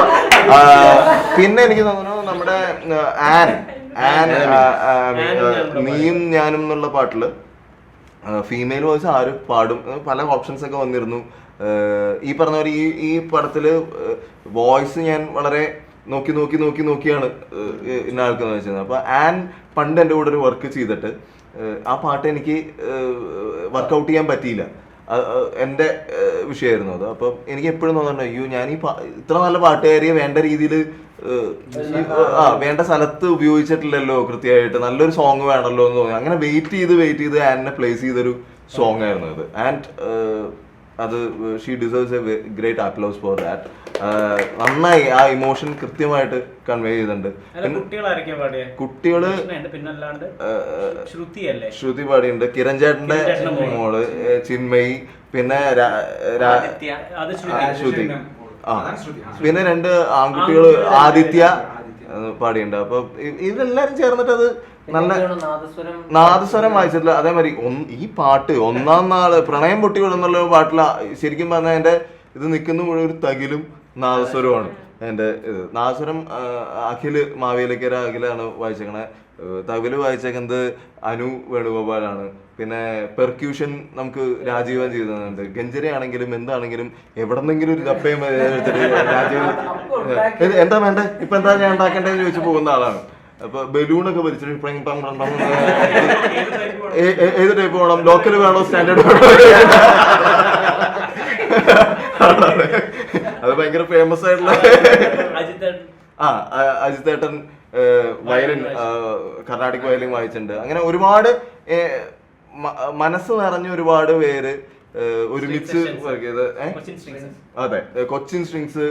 പിന്നെ എനിക്ക് തോന്നുന്നു നമ്മുടെ ആൻ നീയും ഞാനും എന്നുള്ള പാട്ടില് ഫീമെയിൽ വോയിസ് ആര് പാടും, പല ഓപ്ഷൻസ് ഒക്കെ വന്നിരുന്നു. ഈ പറഞ്ഞ പോലെ ഈ പടത്തില് വോയിസ് ഞാൻ വളരെ നോക്കിയാണ് ഇന്ന ആൾക്കെന്ന് വെച്ചത്. അപ്പൊ ആൻ പണ്ട് എൻ്റെ കൂടെ ഒരു വർക്ക് ചെയ്തിട്ട് ആ പാട്ട് എനിക്ക് വർക്കൗട്ട് ചെയ്യാൻ പറ്റിയില്ല, എൻ്റെ വിഷയമായിരുന്നു അത്. അപ്പം എനിക്ക് എപ്പോഴും തോന്നുന്നുണ്ട്, അയ്യോ ഞാൻ ഈ ഇത്ര നല്ല പാട്ടുകാരിയെ വേണ്ട രീതിയിൽ വേണ്ട സ്ഥലത്ത് ഉപയോഗിച്ചിട്ടില്ലല്ലോ കൃത്യമായിട്ട്, നല്ലൊരു സോങ് വേണമല്ലോ എന്ന് തോന്നി. അങ്ങനെ വെയിറ്റ് ചെയ്ത് ആനിനെ പ്ലേസ് ചെയ്തൊരു സോങ് ആയിരുന്നു അത്. ആൻഡ് അത് she deserves A great applause for that. നന്നായി ആ ഇമോഷൻ കൃത്യമായിട്ട് കൺവേ ചെയ്തിട്ടുണ്ട്. കുട്ടികള് ശ്രുതി പാടിയുണ്ട്, കിരൺ ചേട്ടന്റെ മോള് ചിന്മയി, പിന്നെ ശ്രുതി, പിന്നെ 2 ആൺകുട്ടികള് ആദിത്യ പാടിയുണ്ട്. അപ്പൊ ഇവരെല്ലാരും ചേർന്നിട്ട് അത് നല്ല നാദസ്വരം വായിച്ചിട്ടില്ല. അതേമാതിരി ഈ പാട്ട് ഒന്നാം നാള് പ്രണയം പൊട്ടി വിടുന്നുള്ള പാട്ടില ശരിക്കും പറഞ്ഞാൽ എന്റെ ഇത് നിൽക്കുന്ന മുഴുവൻ ഒരു തകിലും നാദസ്വരമാണ്. എന്റെ ഇത് നാദസ്വരം മാവേലിക്കര അഖിലാണ് വായിച്ചേക്കണേ. തകില് വായിച്ചേക്കുന്നത് അനു വേണുഗോപാലാണ്. പിന്നെ പെർക്യൂഷൻ നമുക്ക് രാജീവൻ ചെയ്തിട്ടുണ്ട്. ഗഞ്ചരി ആണെങ്കിലും എന്താണെങ്കിലും എവിടെന്നെങ്കിലും ഒരു കപ്പയും രാജീവൻ എന്താ വേണ്ടേ, ഇപ്പൊ എന്താ ഞാൻ ഉണ്ടാക്കേണ്ടതെന്ന് ചോദിച്ചു പോകുന്ന ആളാണ്. അപ്പൊ ബലൂണൊക്കെ വലിച്ചിട്ട് ഏത് ടൈപ്പ് വേണം, ലോക്കൽ വേണോ സ്റ്റാൻഡേർഡ് വേണോ, അത് ഭയങ്കര ഫേമസ് ആയിട്ടുള്ള അജിത്തേട്ടൻ വയലിൻ, കർണാടിക് വയലിൻ വായിച്ചിട്ടുണ്ട്. അങ്ങനെ ഒരുപാട് മനസ്സ് നിറഞ്ഞ ഒരുപാട് പേര് ഒരുമിച്ച് വർക്ക് ചെയ്ത്. അതെ, കൊച്ചിൻ സ്ട്രിങ്സ്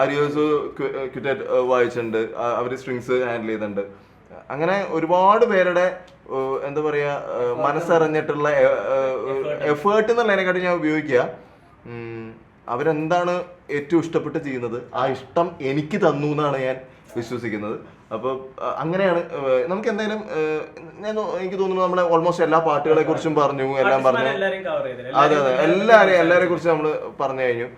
ആരിയോസ് ക്വിറ്ററ്റ് വായിച്ചിട്ടുണ്ട്, അവര് സ്ട്രിങ്സ് ഹാൻഡിൽ ചെയ്തിട്ടുണ്ട്. അങ്ങനെ ഒരുപാട് പേരുടെ എന്താ പറയാ മനസ്സറിഞ്ഞിട്ടുള്ള എഫേർട്ട് എന്നുള്ളതിനെക്കാട്ടി ഞാൻ ഉപയോഗിക്കുക അവരെന്താണ് ഏറ്റവും ഇഷ്ടപ്പെട്ട് ചെയ്യുന്നത്, ആ ഇഷ്ടം എനിക്ക് തന്നു എന്നാണ് ഞാൻ വിശ്വസിക്കുന്നത്. അപ്പോൾ അങ്ങനെയാണ് നമുക്ക് എന്തായാലും എനിക്ക് തോന്നുന്നു നമ്മളെ ഓൾമോസ്റ്റ് എല്ലാ പാട്ടുകളെ കുറിച്ചും പറഞ്ഞു, എല്ലാം പറഞ്ഞു. അതെ എല്ലാരെ കുറിച്ചും നമ്മൾ പറഞ്ഞു കഴിഞ്ഞു.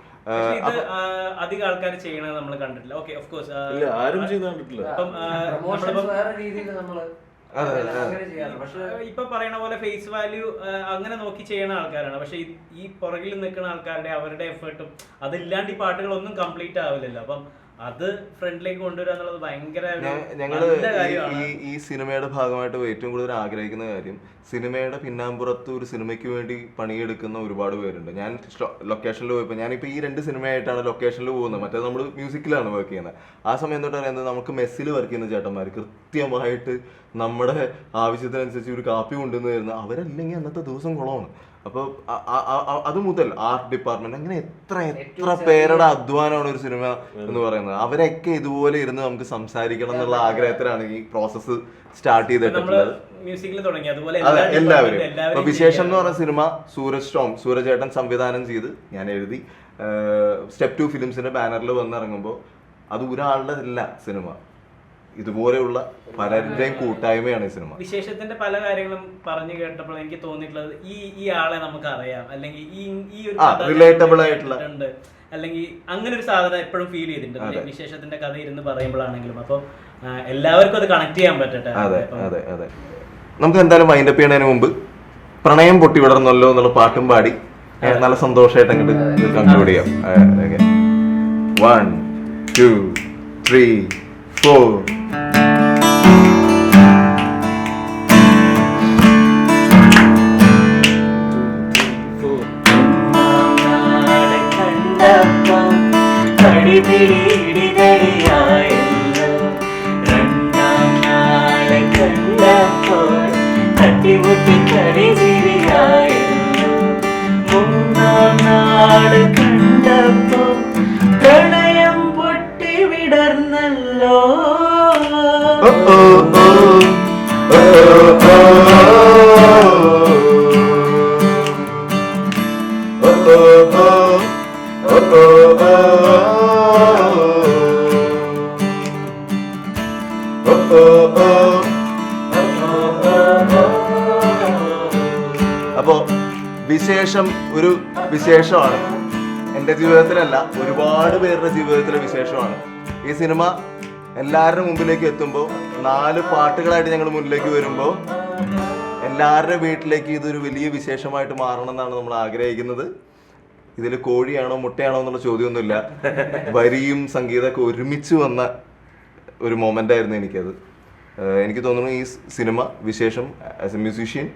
അധികം ആൾക്കാർ ചെയ്യണത് നമ്മൾ കണ്ടിട്ടില്ല. ഓക്കെ, ഓഫ് കോഴ്സ് ആരും ചെയ്ത് കണ്ടിട്ടില്ല. ഇപ്പൊ പറയണ പോലെ ഫേസ് വാല്യൂ അങ്ങനെ നോക്കി ചെയ്യുന്ന ആൾക്കാരാണ്. പക്ഷെ ഈ പുറകിൽ നിൽക്കുന്ന ആൾക്കാരുടെ അവരുടെ എഫേർട്ടും അതില്ലാണ്ട് ഈ പാട്ടുകളൊന്നും കംപ്ലീറ്റ് ആവില്ലല്ലോ. അപ്പം അത് ഫ്രണ്ടിലേക്ക് കൊണ്ടുവരിക എന്നുള്ളത് ഭയങ്കര ഞങ്ങള് ഈ സിനിമയുടെ ഭാഗമായിട്ട് ഏറ്റവും കൂടുതൽ ആഗ്രഹിക്കുന്ന കാര്യം, സിനിമയുടെ പിന്നാമ്പുറത്ത് ഒരു സിനിമയ്ക്ക് വേണ്ടി പണിയെടുക്കുന്ന ഒരുപാട് പേരുണ്ട്. ഞാൻ ലൊക്കേഷനിൽ പോയപ്പോൾ ഞാനിപ്പോൾ ഈ 2 സിനിമയായിട്ടാണ് ലൊക്കേഷനിൽ പോകുന്നത്. മറ്റേത് നമ്മൾ മ്യൂസിക്കിലാണ് വർക്ക് ചെയ്യുന്നത്. ആ സമയം തൊട്ട് പറയുന്നത് നമുക്ക് മെസ്സിൽ വർക്ക് ചെയ്യുന്ന ചേട്ടന്മാർ കൃത്യമായിട്ട് നമ്മുടെ ആവശ്യത്തിനനുസരിച്ച് ഒരു കാപ്പി കൊണ്ടുവന്ന് തരുന്ന അവരല്ലെങ്കിൽ അന്നത്തെ ദിവസം കുളമാണ്. അപ്പോൾ അത് മുതൽ ആർട്ട് ഡിപ്പാർട്ട്മെന്റ് അങ്ങനെ എത്ര പേരുടെ അധ്വാനമാണ് ഒരു സിനിമ എന്ന് പറയുന്നത്. അവരൊക്കെ ഇതുപോലെ ഇരുന്ന് നമുക്ക് സംസാരിക്കണം എന്നുള്ള ആഗ്രഹത്തിലാണ് ഈ പ്രോസസ്സ് സ്റ്റാർട്ട് ചെയ്തിട്ടുള്ളത്. മ്യൂസിക്കിൽ തുടങ്ങി അതുപോലെ അതെ, എല്ലാവരും. ഇപ്പൊ വിശേഷം എന്ന് പറഞ്ഞ സിനിമ സൂരജ് ഏട്ടൻ സംവിധാനം ചെയ്ത് ഞാൻ എഴുതി സ്റ്റെപ്പ് 2 ഫിലിംസിന്റെ ബാനറിൽ വന്നിറങ്ങുമ്പോൾ അത് ഒരാളുടെ അല്ല സിനിമ, ഇതുപോലെയുള്ള പലരുടെയും കൂട്ടായ്മയാണ് ഈ സിനിമ. വിശേഷത്തിന്റെ പല കാര്യങ്ങളും പറഞ്ഞു കേട്ടപ്പോൾ എനിക്ക് തോന്നിയിട്ടുള്ളത് ഈ ആളെ നമുക്ക് അറിയാം, അല്ലെങ്കിൽ ഈ ഒരു റിലേറ്റബിൾ ആയിട്ടുള്ള അല്ലെങ്കിൽ അങ്ങനെ ഒരു സാധനം എപ്പോഴും ഫീൽ ചെയ്തിട്ടുണ്ട് വിശേഷത്തിന്റെ കഥ ഇരുന്ന് പറയുമ്പോഴാണെങ്കിലും. അപ്പൊ എല്ലാവർക്കും അത് കണക്ട് ചെയ്യാൻ പറ്റട്ടെ. അതെ അതെ അതെ. നമുക്ക് എന്തായാലും വൈൻഡപ്പ് ചെയ്യുന്നതിന് മുമ്പ് പ്രണയം പൊട്ടി വിടർന്നല്ലോ എന്നുള്ള പാട്ടും പാടി നല്ല സന്തോഷമായിട്ട് അങ്ങോട്ട് കൺക്ലൂഡ് ചെയ്യാം. 1 2 3 4. പ്രണയം പൊട്ടി വിടർന്നല്ലോ. അപ്പോ വിശേഷം ഒരു വിശേഷമാണ്. എൻ്റെ ജീവിതത്തിലല്ല, ഒരുപാട് പേരുടെ ജീവിതത്തിലെ വിശേഷമാണ്. ഈ സിനിമ എല്ലാവരുടെ മുമ്പിലേക്ക് എത്തുമ്പോൾ 4 പാട്ടുകളായിട്ട് ഞങ്ങൾ മുന്നിലേക്ക് വരുമ്പോൾ എല്ലാവരുടെ വീട്ടിലേക്ക് ഇതൊരു വലിയ വിശേഷമായിട്ട് മാറണം എന്നാണ് നമ്മൾ ആഗ്രഹിക്കുന്നത്. ഇതിൽ കോഴിയാണോ മുട്ടയാണോ എന്നുള്ള ചോദ്യമൊന്നുമില്ല. വരിയും സംഗീതമൊക്കെ ഒരുമിച്ച് വന്ന ഒരു മൊമെൻ്റ് ആയിരുന്നു എനിക്കത്. എനിക്ക് തോന്നുന്നു ഈ സിനിമ വിശേഷം as A musician,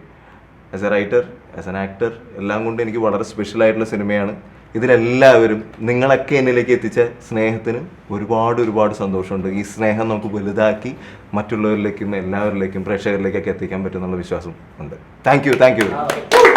as A writer, as an actor എല്ലാം കൊണ്ട് എനിക്ക് വളരെ സ്പെഷ്യലായിട്ടുള്ള സിനിമയാണ്. ഇതിലെല്ലാവരും നിങ്ങളൊക്കെ എന്നിലേക്ക് എത്തിച്ച സ്നേഹത്തിന് ഒരുപാട് സന്തോഷമുണ്ട്. ഈ സ്നേഹം നമുക്ക് വലുതാക്കി മറ്റുള്ളവരിലേക്കും എല്ലാവരിലേക്കും പ്രേക്ഷകരിലേക്കൊക്കെ എത്തിക്കാൻ പറ്റുമെന്നുള്ള വിശ്വാസം ഉണ്ട്. Thank you.